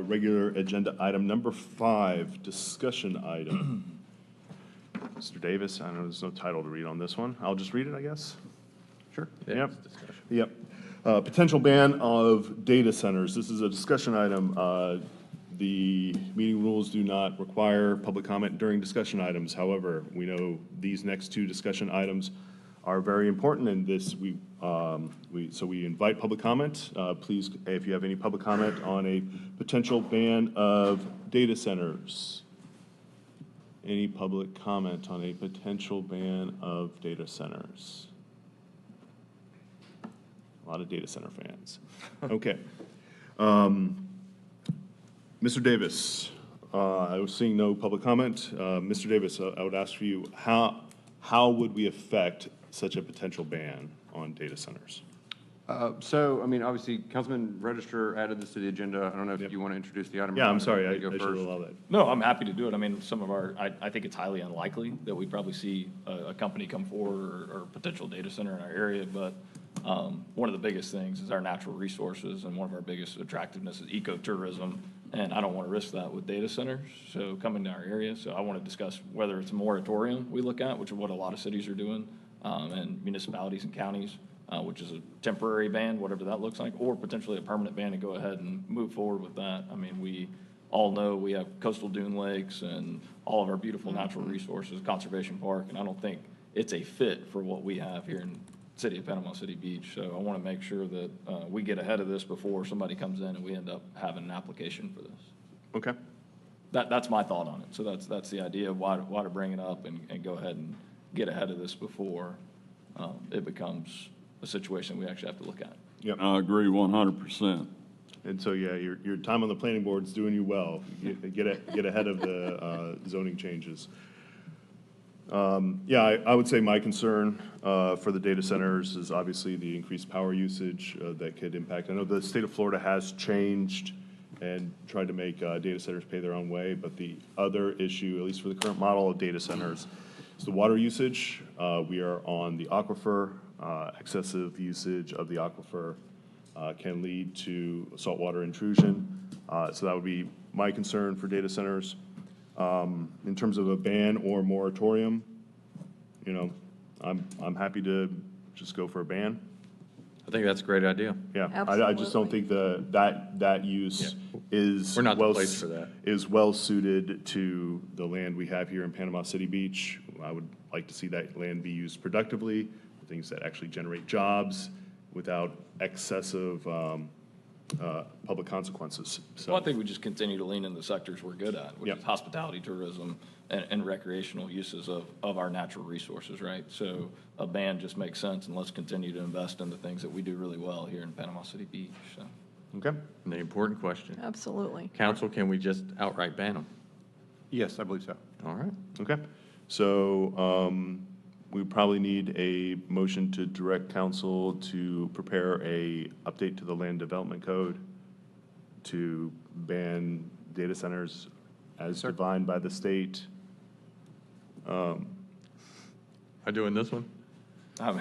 regular agenda item number 5, discussion item. Mr. Davis, I know there's no title to read on this one. I'll just read it, I guess. Sure. Yep. Yep. Potential ban of data centers. This is a discussion item. The meeting rules do not require public comment during discussion items. However, we know these next 2 discussion items are very important, and so we invite public comment. Please, if you have any public comment on a potential ban of data centers. Any public comment on a potential ban of data centers? A lot of data center fans. Okay. Mr. Davis, I was seeing no public comment. Mr. Davis, I would ask for you, how would we affect such a potential ban on data centers? So, I mean, obviously, Councilman Register added this to the agenda. I don't know if you want to introduce the item. or Yeah, I'm not. sorry, I You go should first. allow that. No, I'm happy to do it. I mean, some of our, I think it's highly unlikely that we probably see a company come forward or potential data center in our area, but one of the biggest things is our natural resources, and one of our biggest attractiveness is ecotourism, and I don't want to risk that with data centers, so coming to our area. So I want to discuss whether it's a moratorium we look at, which is what a lot of cities are doing, and municipalities and counties, which is a temporary ban, whatever that looks like, or potentially a permanent ban, and go ahead and move forward with that. I mean, we all know we have coastal dune lakes and all of our beautiful natural resources, Conservation Park, and I don't think it's a fit for what we have here in City of Panama City Beach. So I want to make sure that we get ahead of this before somebody comes in and we end up having an application for this. Okay. That's my thought on it. So that's the idea of why to bring it up and go ahead and get ahead of this before it becomes a situation we actually have to look at. Yep. I agree 100%. And so, yeah, your time on the planning board is doing you well. Get ahead of the zoning changes. Yeah, I would say my concern for the data centers is obviously the increased power usage that could impact. I know the state of Florida has changed and tried to make data centers pay their own way, but the other issue, at least for the current model of data centers, is the water usage. We are on the aquifer. Excessive usage of the aquifer can lead to saltwater intrusion. So that would be my concern for data centers. In terms of a ban or moratorium, you know, I'm happy to just go for a ban. I think that's a great idea. Yeah, I just don't think that use is. We're not the well place for that. Is well suited to the land we have here in Panama City Beach. I would like to see that land be used productively, things that actually generate jobs without excessive public consequences. So I think we just continue to lean in the sectors we're good at, which Yep. is hospitality, tourism, and recreational uses of our natural resources, right? So a ban just makes sense, and let's continue to invest in the things that we do really well here in Panama City Beach, so. Okay. And the important question, Absolutely. council, can we just outright ban them? Yes, I believe so. All right. Okay, so we probably need a motion to direct council to prepare a update to the land development code to ban data centers as defined by the state. Am I doing this one? No,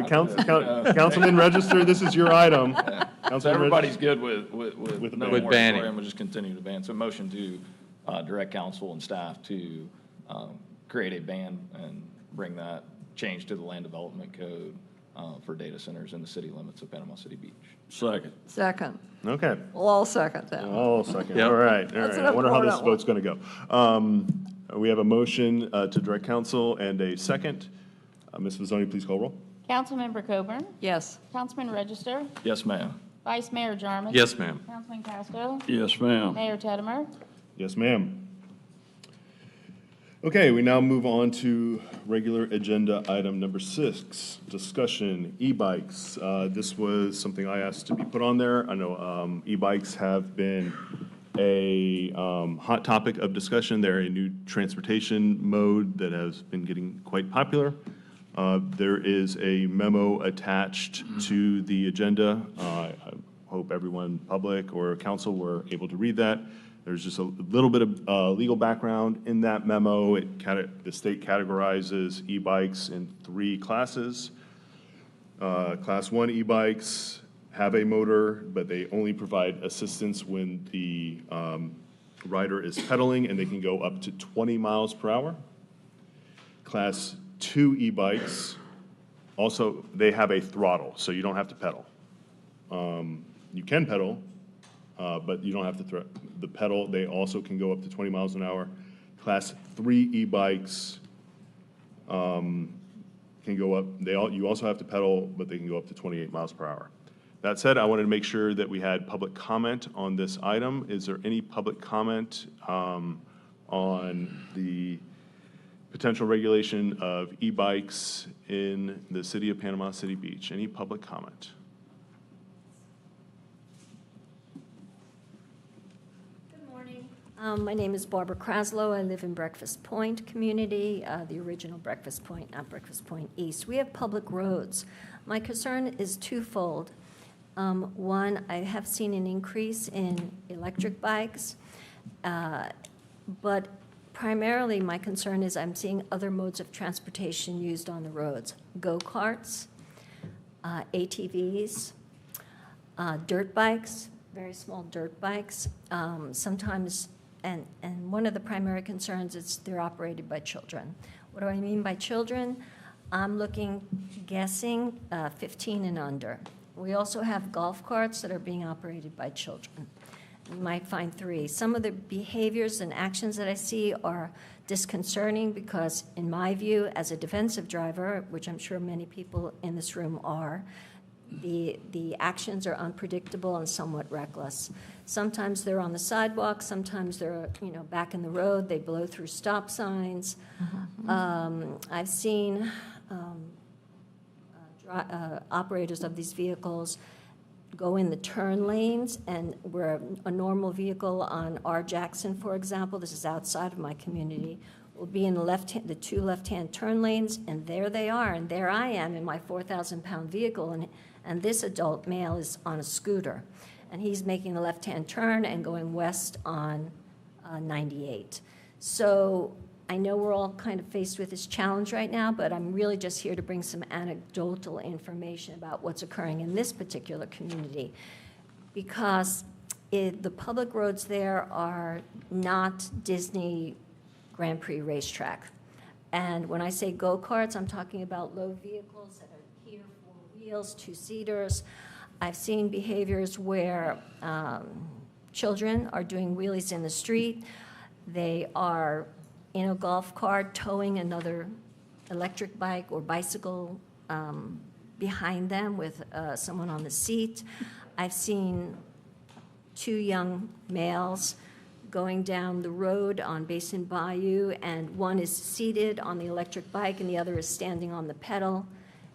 Councilman Register, this is your item. So Councilman everybody's good With with no banning. moratorium, we'll just continue to ban. So motion to direct council and staff to create a ban and bring that change to the land development code for data centers in the city limits of Panama City Beach. Second. Second. Okay. We'll all second that. Oh, second, Yep. all right. That's an I wonder how this important one. vote's going to go. We have a motion to direct council and a second. Ms. Vizzoni, please call roll. Councilmember Coburn? Yes. Councilman Register? Yes, ma'am. Vice Mayor Jarman? Yes, ma'am. Councilman Casco? Yes, ma'am. Mayor Teddemer? Yes, ma'am. Okay, we now move on to regular agenda item number 6, discussion, e-bikes. This was something I asked to be put on there. I know e-bikes have been a hot topic of discussion. They're a new transportation mode that has been getting quite popular. There is a memo attached to the agenda. I hope everyone, public or council, were able to read that. There's just a little bit of legal background in that memo. The state categorizes e-bikes in 3 classes. Class 1 e-bikes have a motor, but they only provide assistance when the rider is pedaling, and they can go up to 20 miles per hour. Class 2 e-bikes, also, they have a throttle, so you don't have to pedal. You can pedal, but you don't have to the pedal. They also can go up to 20 miles an hour. Class 3 e-bikes can go up, you also have to pedal, but they can go up to 28 miles per hour. That said, I wanted to make sure that we had public comment on this item. Is there any public comment on the potential regulation of e-bikes in the city of Panama City Beach? Any public comment? My name is Barbara Kraslow. I live in Breakfast Point community, the original Breakfast Point, not Breakfast Point East. We have public roads. My concern is twofold. One, I have seen an increase in electric bikes, but primarily my concern is I'm seeing other modes of transportation used on the roads. Go-karts, ATVs, dirt bikes, very small dirt bikes. Sometimes, and one of the primary concerns is they're operated by children. What do I mean by children? I'm guessing 15 and under. We also have golf carts that are being operated by children. You might find 3. Some of the behaviors and actions that I see are disconcerting because, in my view, as a defensive driver, which I'm sure many people in this room are, the actions are unpredictable and somewhat reckless. Sometimes they're on the sidewalk, sometimes they're back in the road, they blow through stop signs. I've seen operators of these vehicles go in the turn lanes, and where a normal vehicle on R. Jackson, for example, this is outside of my community, will be in the 2 left-hand turn lanes, and there they are, and there I am in my 4,000-pound vehicle, and this adult male is on a scooter, and he's making a left-hand turn and going west on 98. So I know we're all kind of faced with this challenge right now, but I'm really just here to bring some anecdotal information about what's occurring in this particular community, because the public roads there are not Disney Grand Prix racetrack. And when I say go-karts, I'm talking about low vehicles that are here, 4 wheels, 2-seaters. I've seen behaviors where children are doing wheelies in the street. They are in a golf cart towing another electric bike or bicycle behind them with someone on the seat. I've seen 2 young males going down the road on Basin Bayou, and one is seated on the electric bike and the other is standing on the pedal.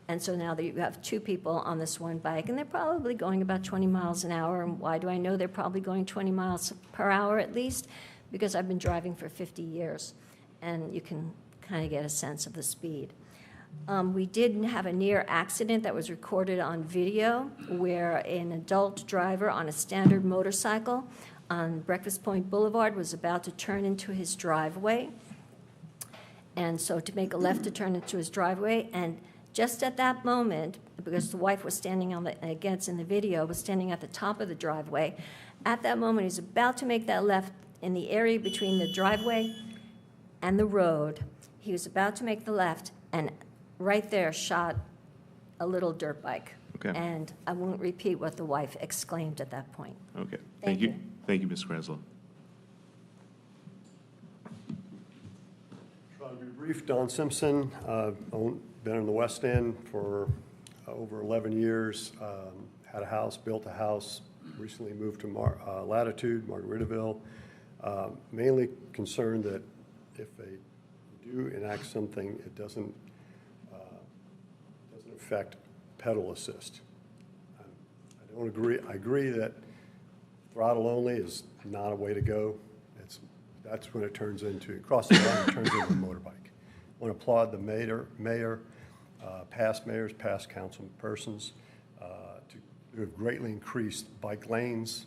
And so now that you have 2 people on this one bike, and they're probably going about 20 miles an hour. And why do I know they're probably going 20 miles per hour at least? Because I've been driving for 50 years, and you can kind of get a sense of the speed. We did have a near accident that was recorded on video where an adult driver on a standard motorcycle on Breakfast Point Boulevard was about to turn into his driveway. And so to make a left to turn into his driveway, and just at that moment, because the wife was standing against in the video, was standing at the top of the driveway, at that moment he's about to make that left in the area between the driveway and the road. He was about to make the left, and right there shot a little dirt bike. Okay. And I won't repeat what the wife exclaimed at that point. Okay, Thank you. Thank you, Ms. Kraslow. Try to be brief. Don Simpson, been in the West End for over 11 years. Had a house, built a house, recently moved to Latitude, Margaritaville. Mainly concerned that if they do enact something, it doesn't affect pedal assist. I don't agree. I agree that throttle only is not a way to go. That's when it turns into, crossing the line, it turns into a motorbike. I want to applaud the mayor, past mayors, past council persons, who have greatly increased bike lanes,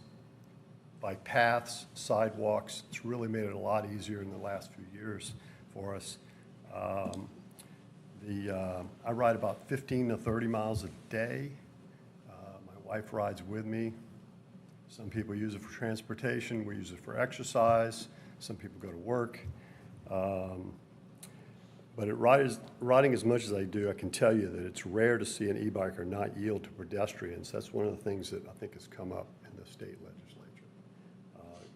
bike paths, sidewalks. It's really made it a lot easier in the last few years for us. I ride about 15 to 30 miles a day. My wife rides with me. Some people use it for transportation. We use it for exercise. Some people go to work. But riding as much as I do, I can tell you that it's rare to see an e-biker not yield to pedestrians. That's one of the things that I think has come up in the state legislature.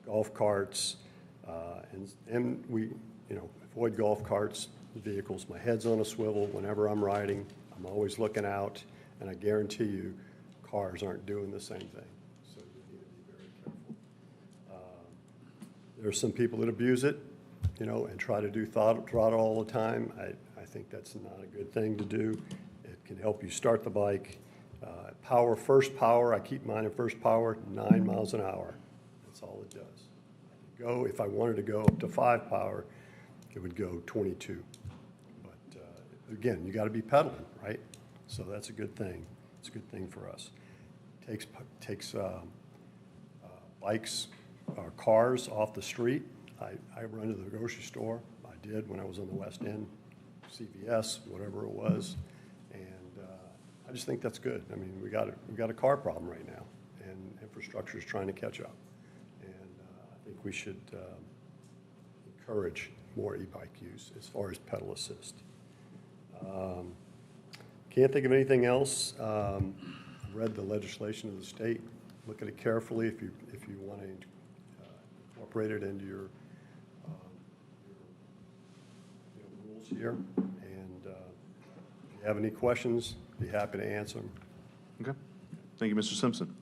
Golf carts, and we, avoid golf carts, vehicles. My head's on a swivel whenever I'm riding. I'm always looking out, and I guarantee you, cars aren't doing the same thing. So you need to be very careful. There are some people that abuse it, and try to do throttle all the time. I think that's not a good thing to do. It can help you start the bike. First power, I keep mine at first power, 9 miles an hour. That's all it does. go, if I wanted to go up to 5 power, it would go 22. But again, you got to be pedaling, right? So that's a good thing. It's a good thing for us. Takes bikes or cars off the street. I run to the grocery store. I did when I was on the West End, CVS, whatever it was. And I just think that's good. I mean, we got a car problem right now, and infrastructure is trying to catch up. And I think we should encourage more e-bike use as far as pedal assist. Can't think of anything else. Read the legislation of the state. Look at it carefully if you want to incorporate it into your rules here. And if you have any questions, be happy to answer them. Okay. Thank you, Mr. Simpson.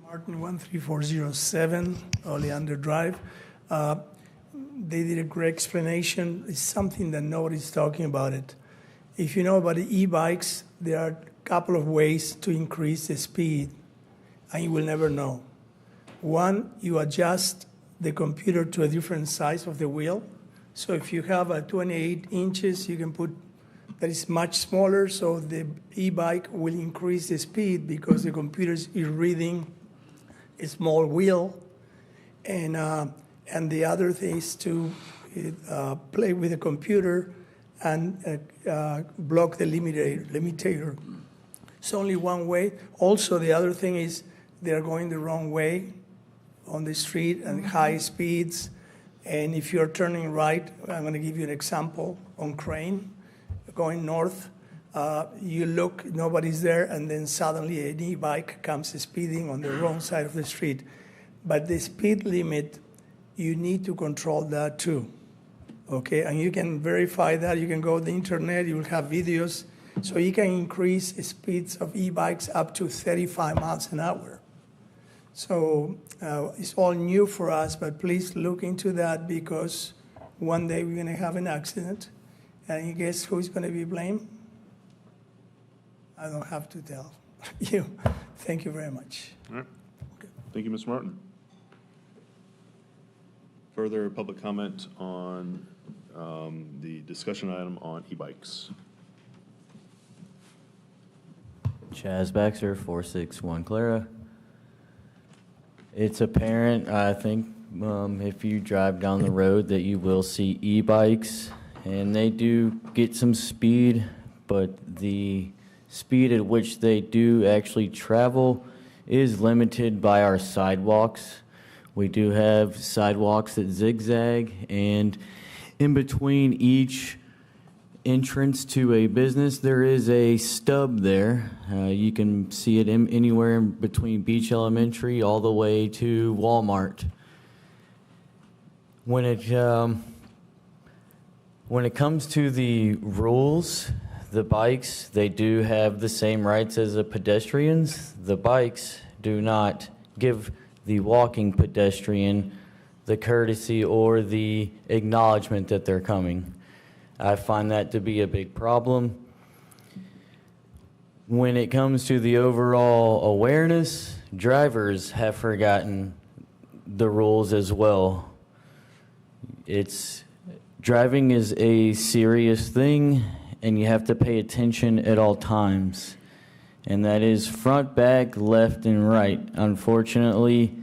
Martin 13407, Oleander Drive. They did a great explanation. It's something that nobody's talking about it. If you know about the e-bikes, there are a couple of ways to increase the speed, and you will never know. One, you adjust the computer to a different size of the wheel. So if you have a 28 inches, you can put that is much smaller, so the e-bike will increase the speed because the computer is reading a small wheel. And the other thing is to play with the computer and block the limiter. It's only one way. Also, the other thing is they're going the wrong way on the street and high speeds. And if you're turning right, I'm going to give you an example on Crane, going north. You look, nobody's there, and then suddenly an e-bike comes speeding on the wrong side of the street. But the speed limit, you need to control that too. Okay, and you can verify that. You can go to the internet, you will have videos. So you can increase speeds of e-bikes up to 35 miles an hour. So it's all new for us, but please look into that because one day we're going to have an accident. And you guess who's going to be blamed? I don't have to tell you. Thank you very much. All right. Okay. Thank you, Ms. Martin. Further public comment on the discussion item on e-bikes. Chaz Baxter, 461 Clara. It's apparent, I think, if you drive down the road that you will see e-bikes, and they do get some speed, but the speed at which they do actually travel is limited by our sidewalks. We do have sidewalks that zigzag, and in between each entrance to a business, there is a stub there. You can see it anywhere in between Beach Elementary all the way to Walmart. When it comes to the rules, the bikes, they do have the same rights as the pedestrians. The bikes do not give the walking pedestrian the courtesy or the acknowledgement that they're coming. I find that to be a big problem. When it comes to the overall awareness, drivers have forgotten the rules as well. Driving is a serious thing, and you have to pay attention at all times. And that is front, back, left, and right. Unfortunately,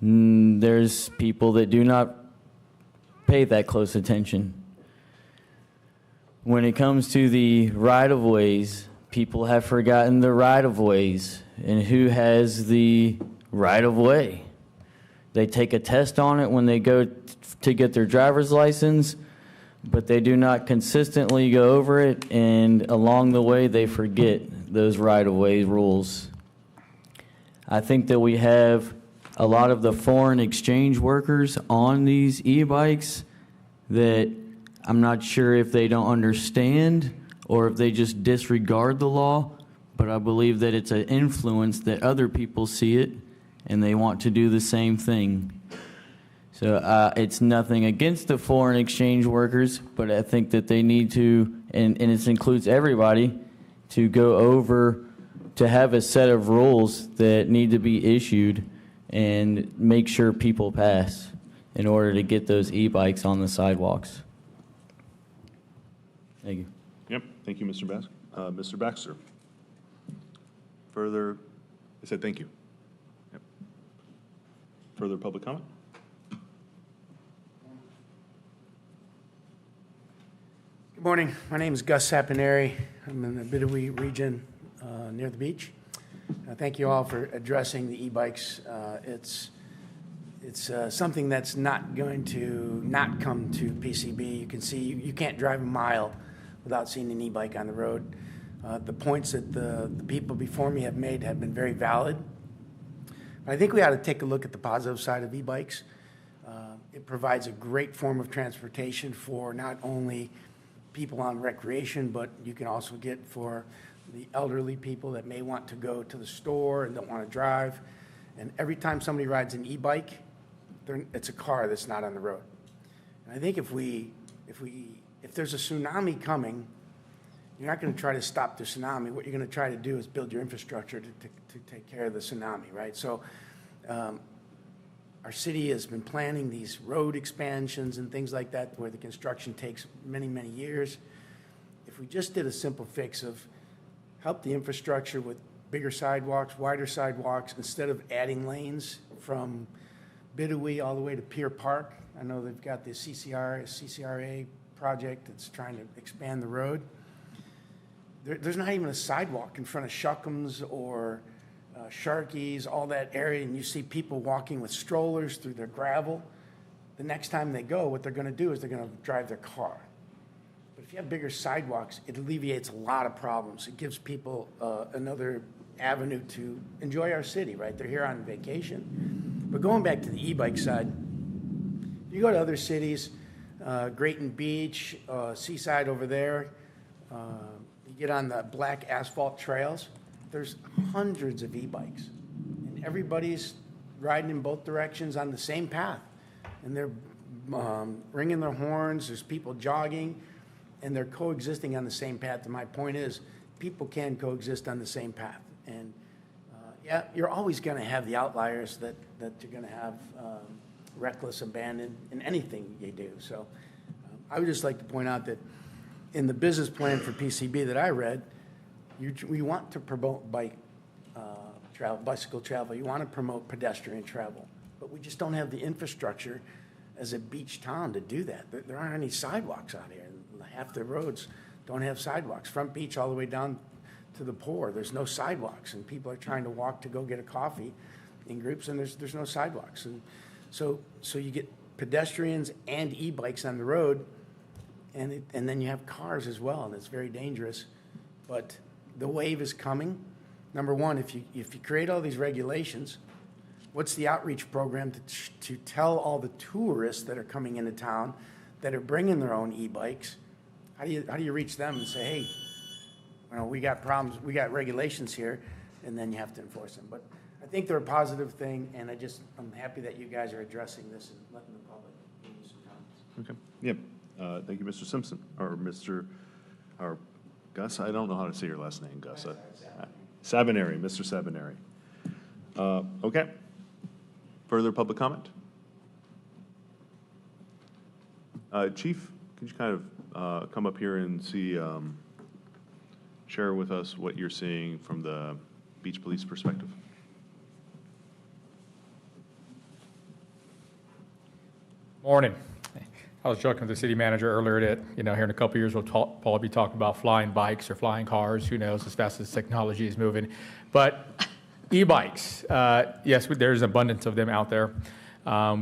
there's people that do not pay that close attention. When it comes to the right-of-ways, people have forgotten the right-of-ways and who has the right-of-way. They take a test on it when they go to get their driver's license, but they do not consistently go over it, and along the way they forget those right-of-way rules. I think that we have a lot of the foreign exchange workers on these e-bikes that I'm not sure if they don't understand or if they just disregard the law, but I believe that it's an influence that other people see it and they want to do the same thing. So it's nothing against the foreign exchange workers, but I think that they need to, and it includes everybody, to go over to have a set of rules that need to be issued and make sure people pass in order to get those e-bikes on the sidewalks. Thank you. Yep, thank you, Mr. Mr. Baxter. Further, I said thank you. Yep. Further public comment? Good morning. My name is Gus Sapineri. I'm in the Bidawee region near the beach. Thank you all for addressing the e-bikes. It's something that's not going to not come to PCB. You can see you can't drive a mile without seeing an e-bike on the road. The points that the people before me have made have been very valid. But I think we ought to take a look at the positive side of e-bikes. It provides a great form of transportation for not only people on recreation, but you can also get for the elderly people that may want to go to the store and don't want to drive. And every time somebody rides an e-bike, it's a car that's not on the road. And I think if there's a tsunami coming, you're not going to try to stop the tsunami. What you're going to try to do is build your infrastructure to take care of the tsunami, right? So our city has been planning these road expansions and things like that where the construction takes many, many years. If we just did a simple fix of help the infrastructure with bigger sidewalks, wider sidewalks, instead of adding lanes from Bidawee all the way to Pier Park. I know they've got the CCRA project that's trying to expand the road. There's not even a sidewalk in front of Shuckham's or Sharkey's, all that area, and you see people walking with strollers through their gravel. The next time they go, what they're going to do is they're going to drive their car. But if you have bigger sidewalks, it alleviates a lot of problems. It gives people another avenue to enjoy our city, right? They're here on vacation. But going back to the e-bike side, you go to other cities, Grayton Beach, Seaside over there, you get on the black asphalt trails, there's hundreds of e-bikes. And everybody's riding in both directions on the same path. And they're ringing their horns, there's people jogging, and they're coexisting on the same path. And my point is, people can coexist on the same path. And yeah, you're always going to have the outliers that you're going to have reckless abandon in anything you do. So I would just like to point out that in the business plan for PCB that I read, we want to promote bicycle travel. You want to promote pedestrian travel. But we just don't have the infrastructure as a beach town to do that. There aren't any sidewalks out here. Half the roads don't have sidewalks. Front Beach all the way down to the Pour, there's no sidewalks, and people are trying to walk to go get a coffee in groups, and there's no sidewalks. And so you get pedestrians and e-bikes on the road, and then you have cars as well, and it's very dangerous. But the wave is coming. Number one, if you create all these regulations, what's the outreach program to tell all the tourists that are coming into town that are bringing their own e-bikes? How do you reach them and say, hey, we got problems, we got regulations here, and then you have to enforce them. But I think they're a positive thing, and I'm happy that you guys are addressing this and letting the public give you some comments. Okay, yep. Thank you, Mr. Simpson, or Gus. I don't know how to say your last name, Gus. Sabineri, Mr. Sabineri. Okay. Further public comment? Chief, could you kind of come up here and share with us what you're seeing from the Beach Police perspective? Morning. I was joking with the city manager earlier that, here in a couple of years, we'll probably be talking about flying bikes or flying cars, who knows, as fast as technology is moving. But e-bikes, yes, there's an abundance of them out there.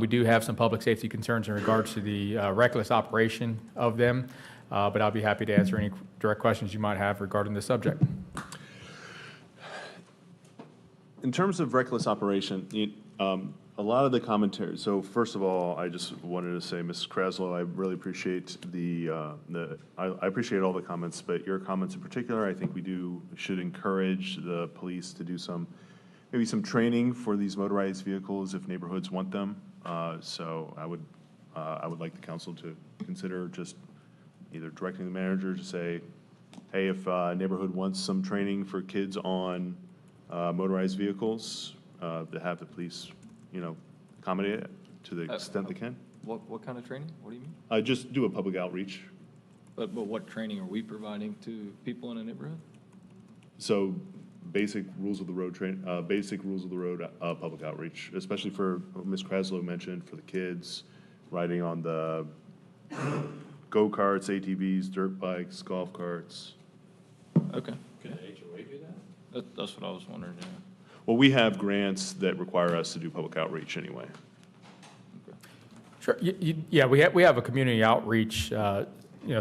We do have some public safety concerns in regards to the reckless operation of them, but I'll be happy to answer any direct questions you might have regarding the subject. In terms of reckless operation, a lot of the commentary, so first of all, I just wanted to say, Mrs. Kraslow, I really appreciate I appreciate all the comments, but your comments in particular, I think should encourage the police to do maybe some training for these motorized vehicles if neighborhoods want them. So I would like the council to consider just either directing the manager to say, hey, if a neighborhood wants some training for kids on motorized vehicles, to have the police, accommodate it to the extent they can. What kind of training? What do you mean? Just do a public outreach. But what training are we providing to people in a neighborhood? So basic rules of the road public outreach, especially for what Ms. Kraslow mentioned, for the kids, riding on the go-karts, ATVs, dirt bikes, golf carts. Okay. Can the HOA do that? That's what I was wondering, yeah. Well, we have grants that require us to do public outreach anyway. Sure. Yeah, we have a community outreach,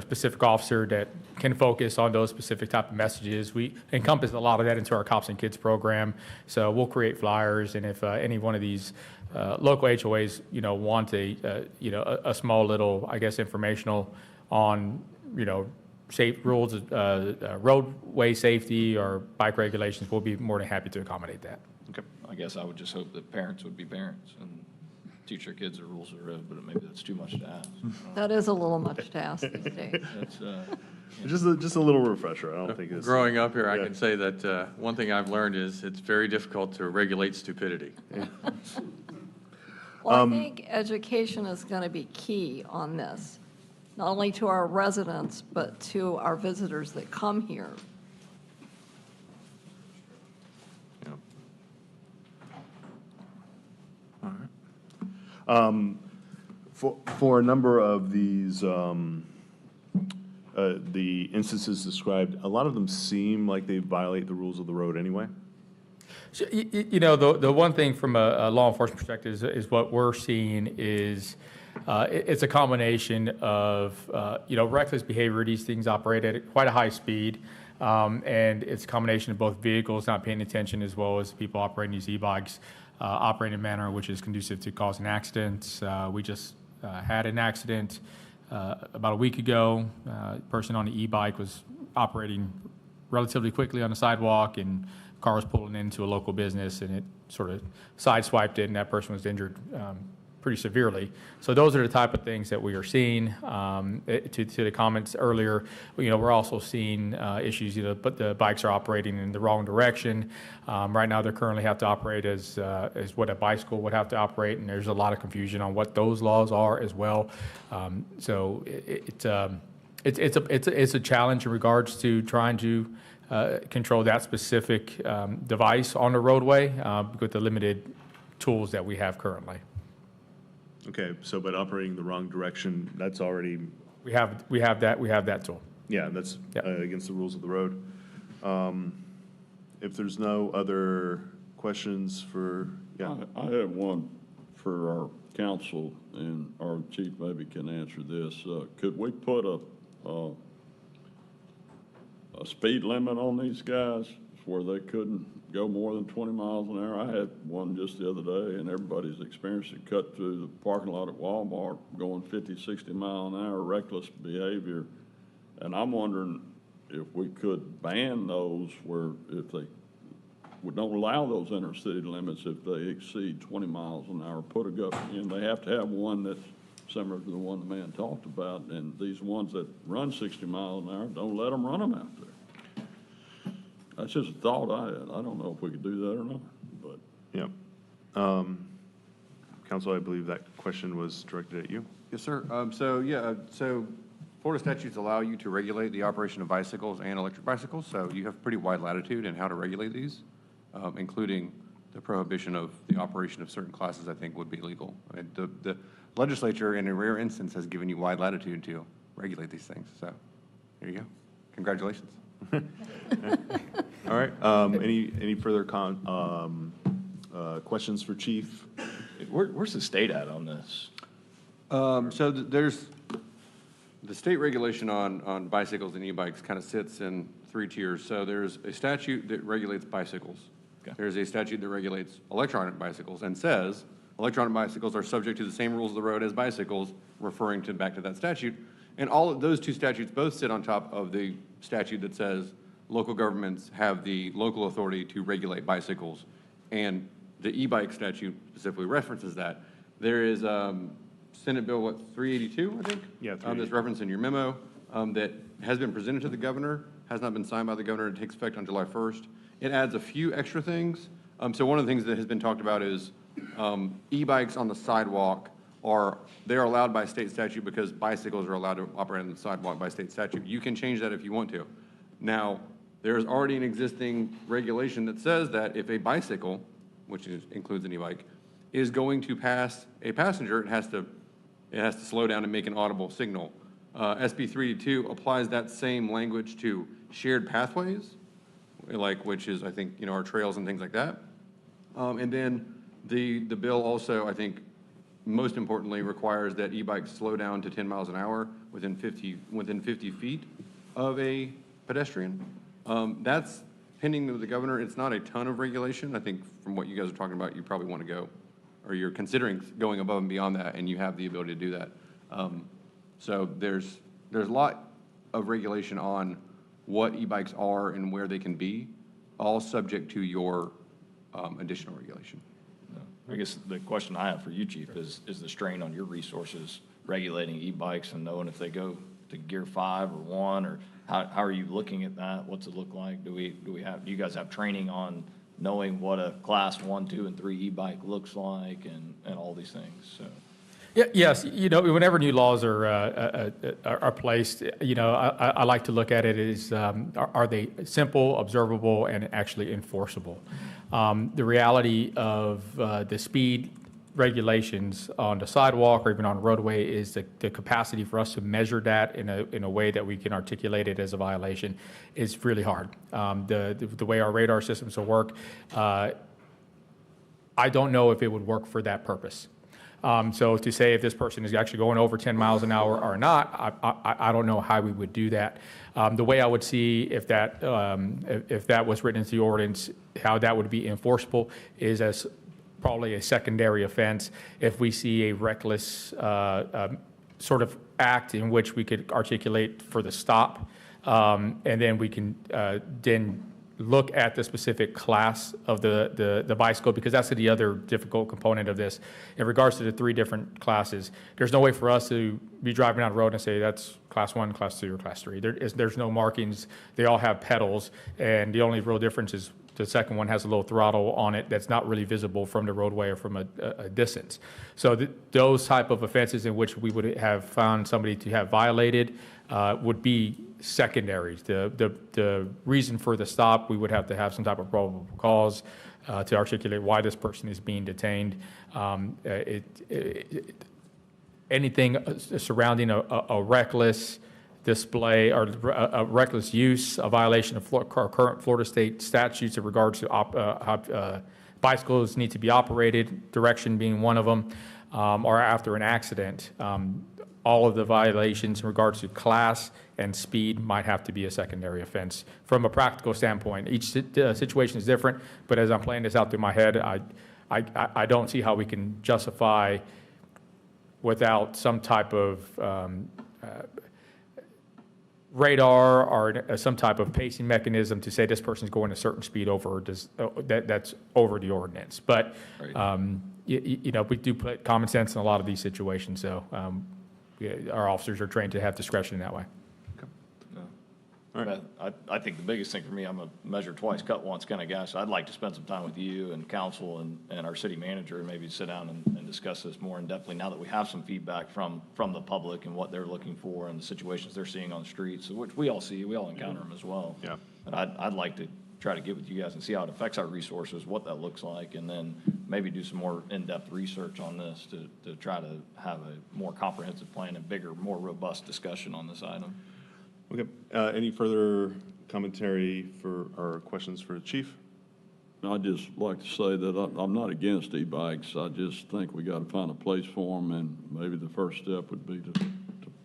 specific officer that can focus on those specific type of messages. We encompass a lot of that into our Cops and Kids program. So we'll create flyers, and if any one of these local HOAs, want a small little, I guess, informational on, safe rules, roadway safety or bike regulations, we'll be more than happy to accommodate that. Okay. I guess I would just hope that parents would be parents and teach their kids the rules of the road, but maybe that's too much to ask. That is a little much to ask these days. That's, Just a little refresher. I don't think it's. Growing up here, I Yeah. can say that one thing I've learned is it's very difficult to regulate stupidity. Well, I think education is going to be key on this, not only to our residents, but to our visitors that come here. For a number of these, the instances described, a lot of them seem like they violate the rules of the road anyway. So, the one thing from a law enforcement perspective is what we're seeing is it's a combination of, reckless behavior. These things operate at quite a high speed. And it's a combination of both vehicles not paying attention as well as people operating these e-bikes, operating in a manner which is conducive to causing accidents. We just had an accident about a week ago. A person on the e-bike was operating relatively quickly on the sidewalk, and a car was pulling into a local business, and it sort of sideswiped it, and that person was injured pretty severely. So those are the type of things that we are seeing. To the comments earlier, we're also seeing issues, but the bikes are operating in the wrong direction. Right now, they currently have to operate as what a bicycle would have to operate, and there's a lot of confusion on what those laws are as well. So it's a challenge in regards to trying to control that specific device on the roadway with the limited tools that we have currently. Okay, but operating the wrong direction, that's already. We have that tool. Yeah, that's against the rules of the road. If there's no other questions for, I have one for our council, and our chief maybe can answer this. Could we put a speed limit on these guys where they couldn't go more than 20 miles an hour? I had one just the other day, and everybody's experienced it, cut through the parking lot at Walmart going 50, 60 mile an hour, reckless behavior. And I'm wondering if we could ban those where we don't allow those intercity limits if they exceed 20 miles an hour, put a government, they have to have one that's similar to the one the man talked about, and these ones that run 60 miles an hour, don't let them run them out there. That's just a thought I had. I don't know if we could do that or not, but. Yeah. Council, I believe that question was directed at you. Yes, sir. So Florida statutes allow you to regulate the operation of bicycles and electric bicycles, so you have pretty wide latitude in how to regulate these, including the prohibition of the operation of certain classes, I think, would be legal. And the legislature, in a rare instance, has given you wide latitude to regulate these things. So there you go. Congratulations. All right. Any further questions for Chief? Where's the state at on this? So there's the state regulation on bicycles and e-bikes kind of sits in 3 tiers. So there's a statute that regulates bicycles. Okay. There's a statute that regulates electronic bicycles and says electronic bicycles are subject to the same rules of the road as bicycles, referring back to that statute. And all of those two statutes both sit on top of the statute that says local governments have the local authority to regulate bicycles. And the e-bike statute specifically references that. There is Senate Bill, 382, I think? Yeah, That's referenced in your memo, that has been presented to the governor, has not been signed by the governor, it takes effect on July 1st. It adds a few extra things. So one of the things that has been talked about is e-bikes on the sidewalk they're allowed by state statute because bicycles are allowed to operate on the sidewalk by state statute. You can change that if you want to. Now, there's already an existing regulation that says that if a bicycle, which includes an e-bike, is going to pass a passenger, it has to slow down and make an audible signal. SB 382 applies that same language to shared pathways, which is, I think, our trails and things like that. And then the bill also, I think, most importantly, requires that e-bikes slow down to 10 miles an hour within 50 feet of a pedestrian. That's pending with the governor. It's not a ton of regulation. I think from what you guys are talking about, you probably want to go, or you're considering going above and beyond that, and you have the ability to do that. So there's a lot of regulation on what e-bikes are and where they can be, all subject to your additional regulation. I guess the question I have for you, Chief, is the strain on your resources regulating e-bikes and knowing if they go to Gear 5 or 1, or how are you looking at that? What's it look like? Do you guys have training on knowing what a class 1, 2, and 3 e-bike looks like and all these things? So. Yes, whenever new laws are placed, I like to look at it as, are they simple, observable, and actually enforceable? The reality of the speed regulations on the sidewalk or even on a roadway is the capacity for us to measure that in a way that we can articulate it as a violation is really hard. The way our radar systems will work, I don't know if it would work for that purpose. So to say if this person is actually going over 10 miles an hour or not, I don't know how we would do that. The way I would see if that was written into the ordinance, how that would be enforceable is as probably a secondary offense if we see a reckless sort of act in which we could articulate for the stop, and then we can then look at the specific class of the bicycle, because that's the other difficult component of this. In regards to the 3 different classes, there's no way for us to be driving down the road and say that's class 1, class 2, or class 3. There's no markings. They all have pedals, and the only real difference is the second one has a little throttle on it that's not really visible from the roadway or from a distance. So those type of offenses in which we would have found somebody to have violated would be secondaries. The reason for the stop, we would have to have some type of probable cause to articulate why this person is being detained. Anything surrounding a reckless display or a reckless use, a violation of current Florida state statutes in regards to how bicycles need to be operated, direction being one of them, or after an accident. All of the violations in regards to class and speed might have to be a secondary offense. From a practical standpoint, each situation is different, but as I'm playing this out through my head, I don't see how we can justify without some type of radar or some type of pacing mechanism to say this person's going a certain speed over that's over the ordinance. But we do put common sense in a lot of these situations, so our officers are trained to have discretion in that way. All right. I think the biggest thing for me, I'm a measure twice, cut once kind of guy, so I'd like to spend some time with you and council and our city manager, and maybe sit down and discuss this more in depthly now that we have some feedback from the public and what they're looking for and the situations they're seeing on the streets, which we all see, we all encounter them as well. Yeah. But I'd like to try to get with you guys and see how it affects our resources, what that looks like, and then maybe do some more in-depth research on this to try to have a more comprehensive plan and bigger, more robust discussion on this item. Okay. Any further commentary or questions for the chief? I'd just like to say that I'm not against e-bikes. I just think we got to find a place for them, and maybe the first step would be to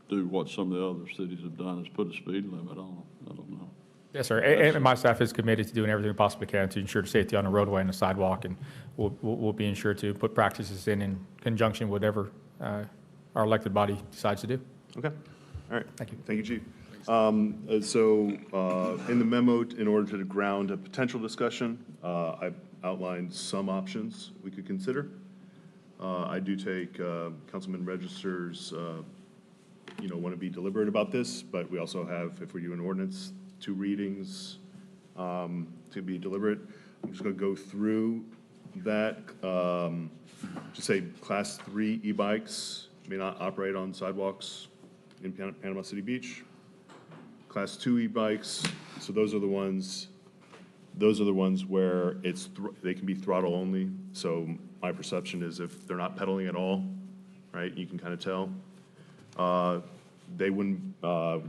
do what some of the other cities have done, is put a speed limit on them. I don't know. Yes, sir. And my staff is committed to doing everything we possibly can to ensure safety on the roadway and the sidewalk, and we'll be ensured to put practices in conjunction with whatever our elected body decides to do. Okay. All right. Thank you. Thank you, Chief. In the memo, in order to ground a potential discussion, I've outlined some options we could consider. I do take Councilman Register's, want to be deliberate about this, but we also have, if we do an ordinance, 2 readings, to be deliberate. I'm just going to go through that. Just say Class 3 e-bikes may not operate on sidewalks in Panama City Beach. Class 2 e-bikes, so those are the ones where they can be throttle only. So my perception is if they're not pedaling at all, right, you can kind of tell. They wouldn't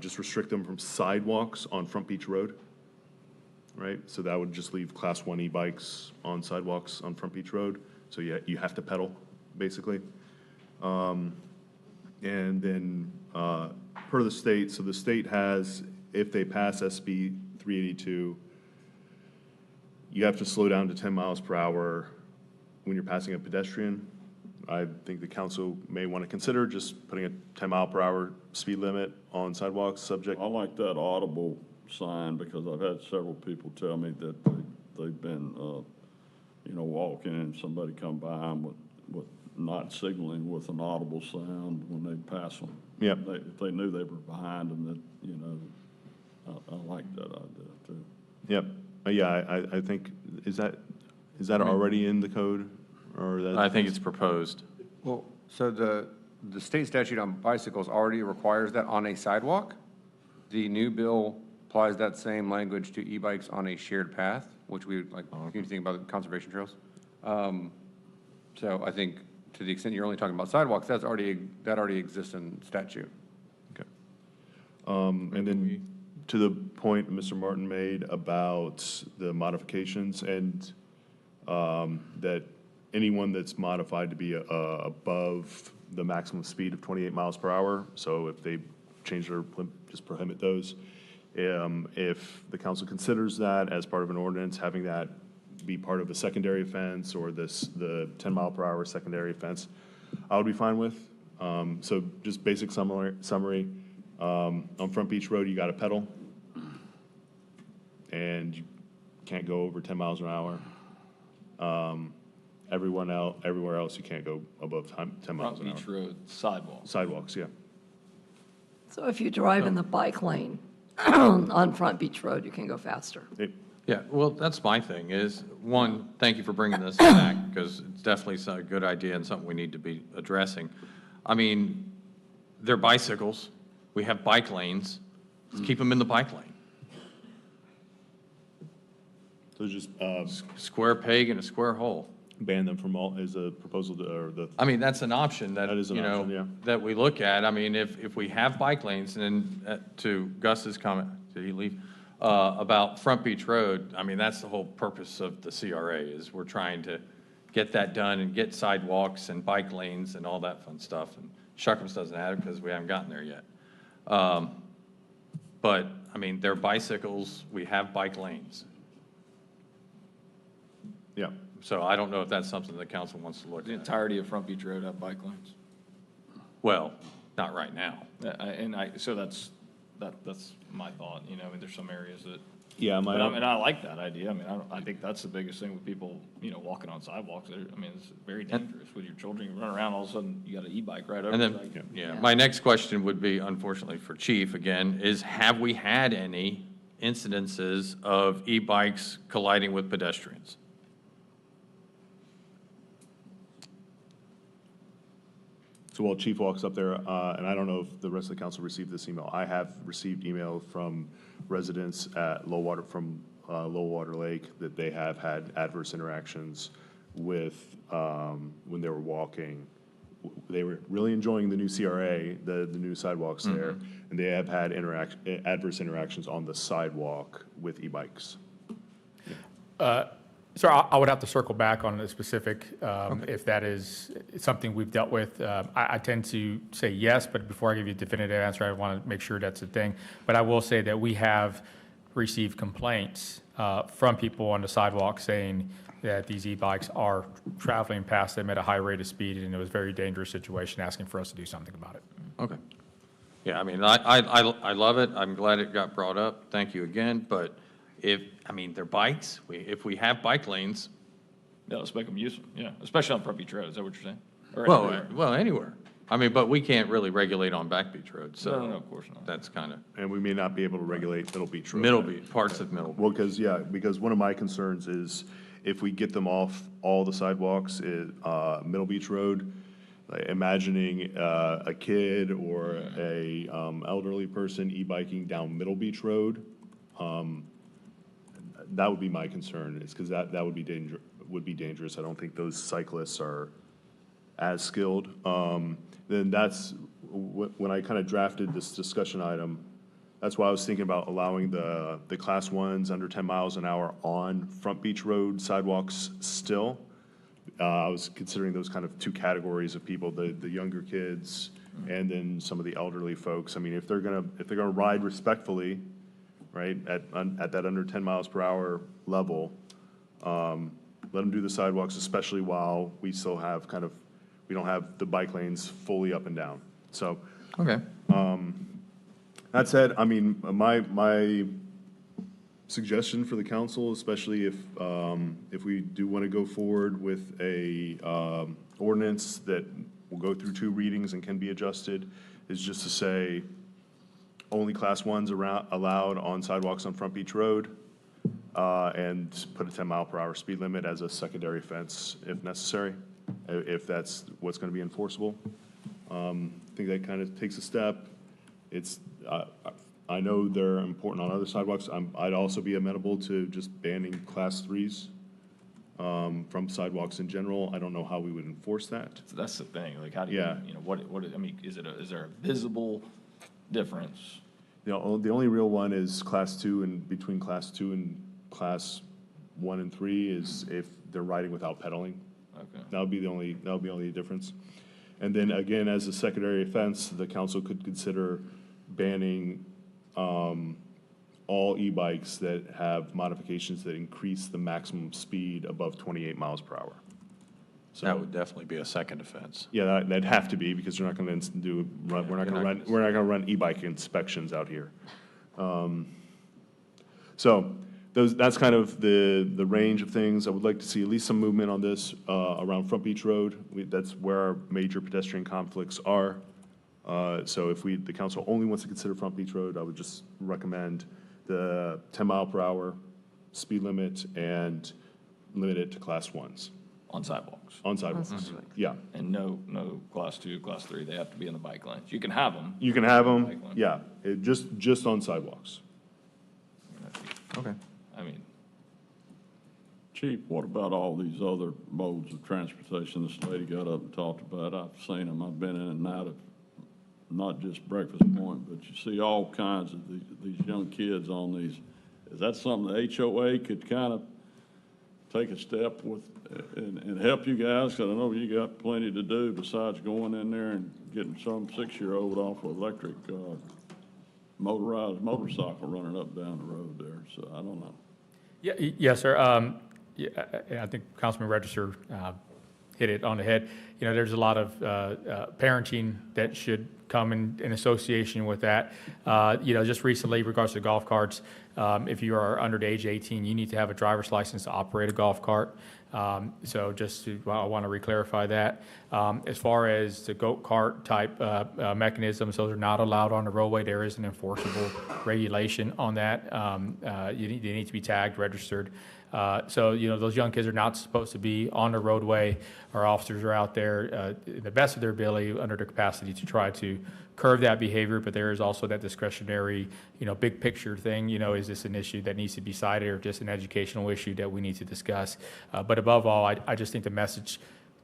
just restrict them from sidewalks on Front Beach Road, right? So that would just leave Class 1 e-bikes on sidewalks on Front Beach Road. So you have to pedal, basically. And then per the state, so the state has, if they pass SB 382, you have to slow down to 10 miles per hour when you're passing a pedestrian. I think the council may want to consider just putting a 10-mile-per-hour speed limit on sidewalks, subject. I like that audible sign because I've had several people tell me that they've been, walking and somebody come by them with not signaling with an audible sound when they pass them. Yep. If they knew they were behind them, that, I like that idea too. Yep. Yeah, I think, is that already in the code? Or that? I think it's proposed. Well, so the state statute on bicycles already requires that on a sidewalk. The new bill applies that same language to e-bikes on a shared path, which we like, if you think about the conservation trails. So I think to the extent you're only talking about sidewalks, that already exists in statute. Okay. And then to the point Mr. Martin made about the modifications and that anyone that's modified to be above the maximum speed of 28 miles per hour, so if they change their, just prohibit those. If the council considers that as part of an ordinance, having that be part of a secondary offense or the 10-mile-per-hour secondary offense, I would be fine with. So just basic summary. On Front Beach Road, you got to pedal, and you can't go over 10 miles an hour. Everywhere else, you can't go above 10 miles an hour. Front Beach Road, sidewalks. Sidewalks, yeah. So if you drive in the bike lane on Front Beach Road, you can go faster. Yeah, well, that's my thing is, one, thank you for bringing this back because it's definitely a good idea and something we need to be addressing. I mean, they're bicycles. We have bike lanes. Let's keep them in the bike lane. So just square peg and a square hole. Ban them from all, is a proposal to, or the. I mean, that's an option that, is an option, yeah. that we look at. I mean, if we have bike lanes, and then to Gus's comment, did he leave? About Front Beach Road, I mean, that's the whole purpose of the CRA, is we're trying to get that done and get sidewalks and bike lanes and all that fun stuff. And Shuckums doesn't have it because we haven't gotten there yet. But, I mean, they're bicycles, we have bike lanes. Yeah. So I don't know if that's something the council wants to look at. The entirety of Front Beach Road have bike lanes. Well, not right now. So that's my thought, I mean, there's some areas that. Yeah, But I like that idea. I mean, I think that's the biggest thing with people, walking on sidewalks. I mean, it's very dangerous with your children. You run around, all of a sudden, you got an e-bike right over. And then, my next question would be, unfortunately for Chief, again, is have we had any incidences of e-bikes colliding with pedestrians? So while Chief walks up there, and I don't know if the rest of the council received this email, I have received email from residents at Low Water Lake that they have had adverse interactions with, when they were walking. They were really enjoying the new CRA, the new sidewalks there, and they have had adverse interactions on the sidewalk with e-bikes. So I would have to circle back on the specific, if that is something we've dealt with. I tend to say yes, but before I give you a definitive answer, I want to make sure that's a thing. But I will say that we have received complaints from people on the sidewalk saying that these e-bikes are traveling past them at a high rate of speed, and it was a very dangerous situation, asking for us to do something about it. Okay. Yeah, I mean, I love it. I'm glad it got brought up. Thank you again. But they're bikes. If we have bike lanes. Yeah, let's make them use them, especially on Front Beach Road. Is that what you're saying? Well, anywhere. I mean, but we can't really regulate on Back Beach Road, so. No, of course not. That's kind of, And we may not be able to regulate Middle Beach Road. Middle Beach, parts of Middle Beach. Well, because one of my concerns is if we get them off all the sidewalks at Middle Beach Road, like imagining a kid or a elderly person e-biking down Middle Beach Road, that would be my concern, is because that would be dangerous. I don't think those cyclists are as skilled. Then that's, when I kind of drafted this discussion item, that's why I was thinking about allowing the Class 1s under 10 miles an hour on Front Beach Road sidewalks still. I was considering those kind of two categories of people, the younger kids and then some of the elderly folks. I mean, if they're gonna ride respectfully, right, at that under 10 miles per hour level, let them do the sidewalks, especially while we still have we don't have the bike lanes fully up and down. So, Okay. that said, I mean, my suggestion for the council, especially if we do want to go forward with a ordinance that will go through 2 readings and can be adjusted, is just to say only Class 1s allowed on sidewalks on Front Beach Road, and put a 10-mile-per-hour speed limit as a secondary offense if necessary, if that's what's going to be enforceable. I think that kind of takes a step. It's, I know they're important on other sidewalks. I'd also be amenable to just banning Class 3s from sidewalks in general. I don't know how we would enforce that. So that's the thing, like, how do you, Yeah. you know, what, I mean, is there a visible difference? The only real one is Class 2, and between Class 2 and Class 1 and 3 is if they're riding without pedaling. Okay. That would be the only difference. And then again, as a secondary offense, the council could consider banning all e-bikes that have modifications that increase the maximum speed above 28 miles per hour. So That would definitely be a second offense. yeah, that'd have to be, because they're not going to we're not going to run e-bike inspections out here. So that's kind of the range of things. I would like to see at least some movement on this around Front Beach Road. That's where our major pedestrian conflicts are. So if the council only wants to consider Front Beach Road, I would just recommend the 10-mile-per-hour speed limit and limit it to Class 1s. On sidewalks? On sidewalks, yeah. And no Class 2, Class 3, they have to be in the bike lanes. You can have them. You can have them, Bike lane. yeah, just on sidewalks. Okay. I mean, Chief, what about all these other modes of transportation this lady got up and talked about? I've seen them, I've been in and out of, not just Breakfast Point, but you see all kinds of these young kids on these. Is that something the HOA could kind of take a step with and help you guys? Because I know you got plenty to do besides going in there and getting some 6-year-old off of electric motorized motorcycle running up down the road there, so I don't know. Yeah, yes, sir. Yeah, I think Councilman Register hit it on the head. You know, there's a lot of parenting that should come in association with that. You know, just recently, in regards to golf carts, if you are under the age of 18, you need to have a driver's license to operate a golf cart. So I want to reclarify that. As far as the go-kart type mechanisms, those are not allowed on the roadway. There is an enforceable regulation on that. They need to be tagged, registered. So, you know, those young kids are not supposed to be on the roadway. Our officers are out there, in the best of their ability, under their capacity, to try to curb that behavior, but there is also that discretionary, you know, big picture thing. You know, is this an issue that needs to be cited or just an educational issue that we need to discuss? But above all, I just think the message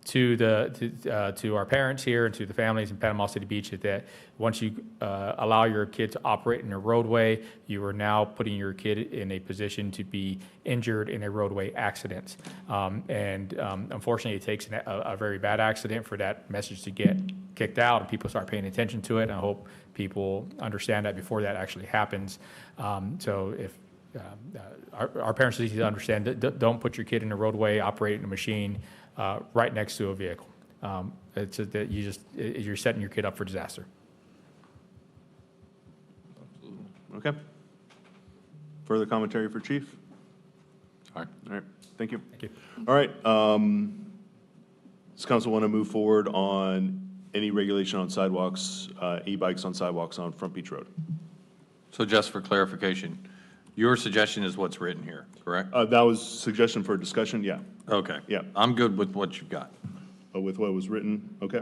to our parents here and to the families in Panama City Beach is that once you allow your kid to operate in a roadway, you are now putting your kid in a position to be injured in a roadway accident. Unfortunately, it takes a very bad accident for that message to get kicked out and people start paying attention to it. And I hope people understand that before that actually happens. So if our parents need to understand that don't put your kid in a roadway operating a machine right next to a vehicle. It's that you're setting your kid up for disaster. Okay. Further commentary for Chief? All right, thank you. Thank you. All right, does council want to move forward on any regulation on sidewalks, e-bikes on sidewalks on Front Beach Road. So just for clarification, your suggestion is what's written here, correct? That was suggestion for discussion, yeah. Okay. Yeah. I'm good with what you've got. With what was written, okay.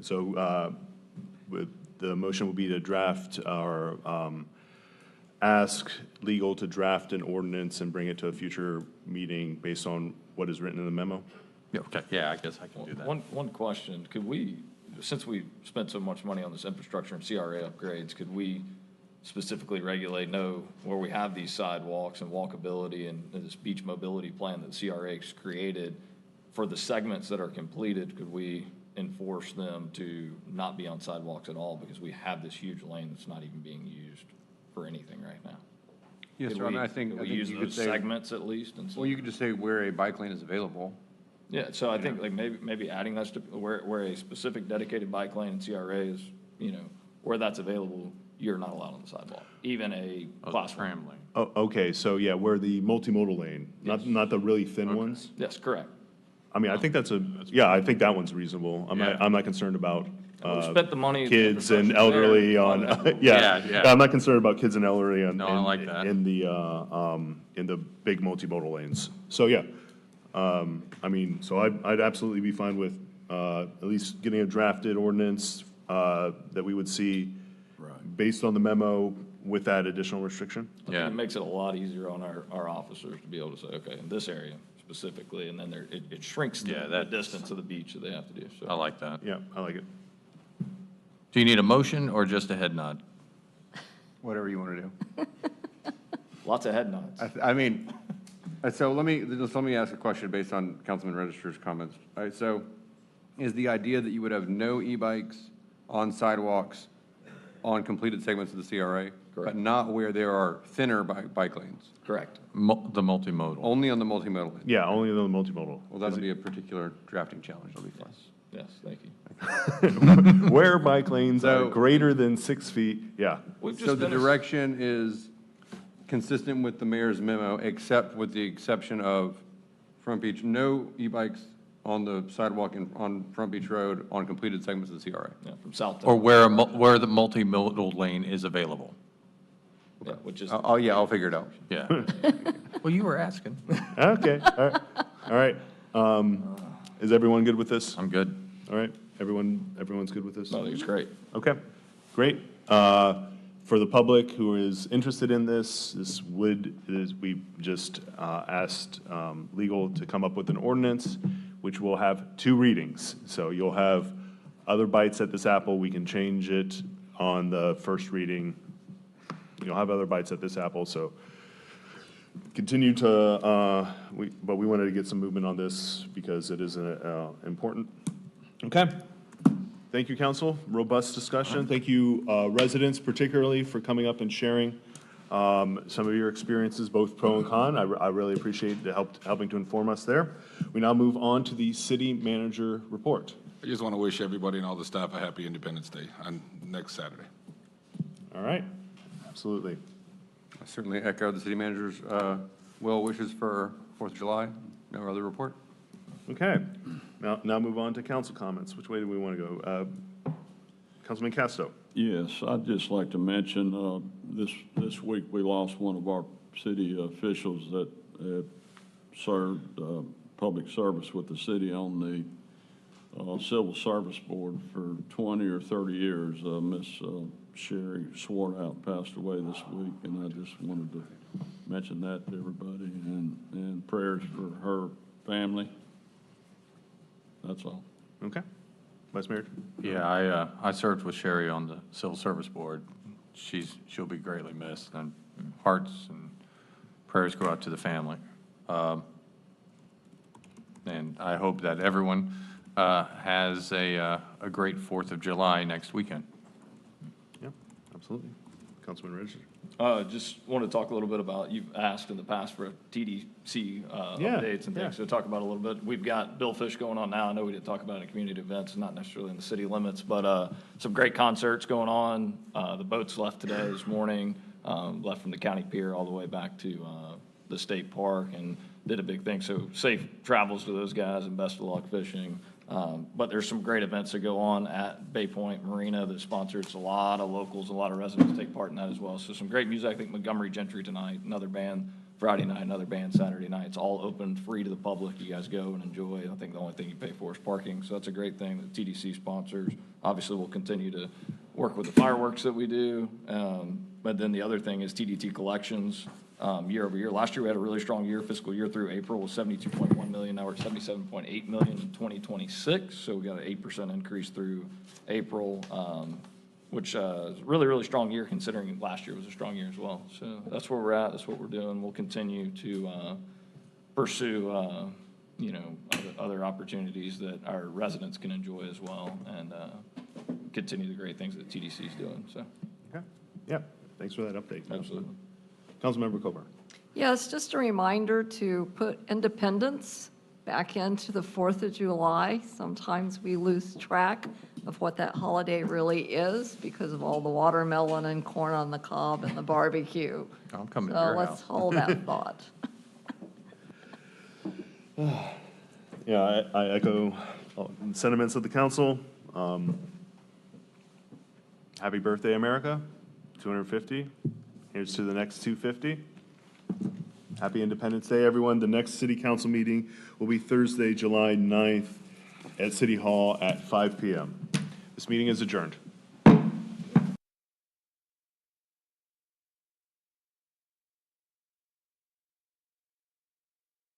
So the motion will be to draft or ask legal to draft an ordinance and bring it to a future meeting based on what is written in the memo? Yeah, okay, yeah, I guess I can do that. One question, could we, since we spent so much money on this infrastructure and CRA upgrades, could we specifically regulate, where we have these sidewalks and walkability and this beach mobility plan that CRA's created, for the segments that are completed, could we enforce them to not be on sidewalks at all because we have this huge lane that's not even being used for anything right now? Yes, Could sir. I we- mean, I think could we you use could those say. segments at least? Well, you could just say where a bike lane is available. Yeah, so I think like maybe adding that to where a specific dedicated bike lane in CRA is, where that's available, you're not allowed on the sidewalk, even a class one. Tram lane. Oh, okay, so yeah, where the multimodal lane, not the really thin ones? Yes, correct. I mean, I think I think that one's reasonable. I'm not concerned about We spent the money. the kids and infrastructure's there. elderly on, Yeah, yeah. I'm not concerned about kids and elderly on. No, I like that. In the big multimodal lanes. So, yeah, I mean, so I'd absolutely be fine with at least getting a drafted ordinance that we would see based on the memo with that additional restriction. I think it makes it a lot easier on our officers to be able to say, okay, in this area specifically, and then it shrinks the distance of the beach that they have to do, so. I like that. Yeah, I like it. Do you need a motion or just a head nod? Whatever you want to do. Lots of head nods. I mean, so let me ask a question based on Councilman Register's comments. All right, so is the idea that you would have no e-bikes on sidewalks on completed segments of the CRA? Correct. But not where there are thinner bike lanes? Correct. The multimodal. Only on the multimodal lane? Yeah, only the multimodal. Well, that'll be a particular drafting challenge, that'll be fun. Yes, thank you. Where bike lanes are So- greater than 6 feet, yeah. We've just So the finished- direction is consistent with the mayor's memo, except with the exception of Front Beach, no e-bikes on the sidewalk on Front Beach Road on completed segments of the CRA. Yeah, from south to. Or where the multimodal lane is available. Yeah, which is. Oh, yeah, I'll figure it out. Yeah. Well, you were asking. Okay, all right. Is everyone good with this? I'm good. All right, everyone's good with this? No, I think it's great. Okay, great. For the public who is interested in this, we just asked legal to come up with an ordinance, which will have 2 readings. So you'll have other bites at this apple. We can change it on the first reading. You'll have other bites at this apple, so continue to, but we wanted to get some movement on this because it is important. Okay. Thank you, council. Robust discussion. Thank you, residents particularly, for coming up and sharing some of your experiences, both pro and con. I really appreciate the helping to inform us there. We now move on to the city manager report. I just want to wish everybody and all the staff a happy Independence Day on next Saturday. All right, absolutely. I certainly echo the city manager's well wishes for 4th of July. No other report? Okay, now move on to council comments. Which way do we want to go? Councilman Casto. Yes, I'd just like to mention, this week we lost one of our city officials that had served public service with the city on the Civil Service Board for 20 or 30 years. Miss Sherry Swartout passed away this week, and I just wanted to mention that to everybody, and prayers for her family. That's all. Okay. Vice Mayor? Yeah, I served with Sherry on the Civil Service Board. She'll be greatly missed, and hearts and prayers go out to the family. And I hope that everyone has a great 4th of July next weekend. Yeah, absolutely. Councilman Register. Just want to talk a little bit about, you've asked in the past for TDC updates and yeah. things, so talk about a little bit. We've got Bill Fish going on now. I know we didn't talk about it in community events, not necessarily in the city limits, but some great concerts going on. The boats left today, this morning, left from the county pier all the way back to the state park and did a big thing. So safe travels to those guys and best of luck fishing. But there's some great events that go on at Bay Point Marina that sponsor. It's a lot of locals, a lot of residents take part in that as well. So some great music. I think Montgomery Gentry tonight, another band Friday night, another band Saturday night. It's all open, free to the public. You guys go and enjoy. I think the only thing you pay for is parking. So that's a great thing that TDC sponsors. Obviously, we'll continue to work with the fireworks that we do. But then the other thing is TDT collections year over year. Last year, we had a really strong year. Fiscal year through April was $72.1 million. Now we're at $77.8 million in 2026. So we got an 8% increase through April, which is really, really strong year considering last year was a strong year as well. So that's where we're at. That's what we're doing. We'll continue to pursue, other opportunities that our residents can enjoy as well, and continue the great things that TDC is doing. So, Okay. Yeah, thanks for that update. absolutely. Councilmember Cobar. Yes, just a reminder to put independence back into the 4th of July. Sometimes we lose track of what that holiday really is because of all the watermelon and corn on the cob and the barbecue. I'm coming to So your let's house. hold that thought. Yeah, I echo sentiments of the council. Happy birthday, America, 250. Here's to the next 250. Happy Independence Day, everyone. The next city council meeting will be Thursday, July 9th at City Hall at 5 p.m. This meeting is adjourned.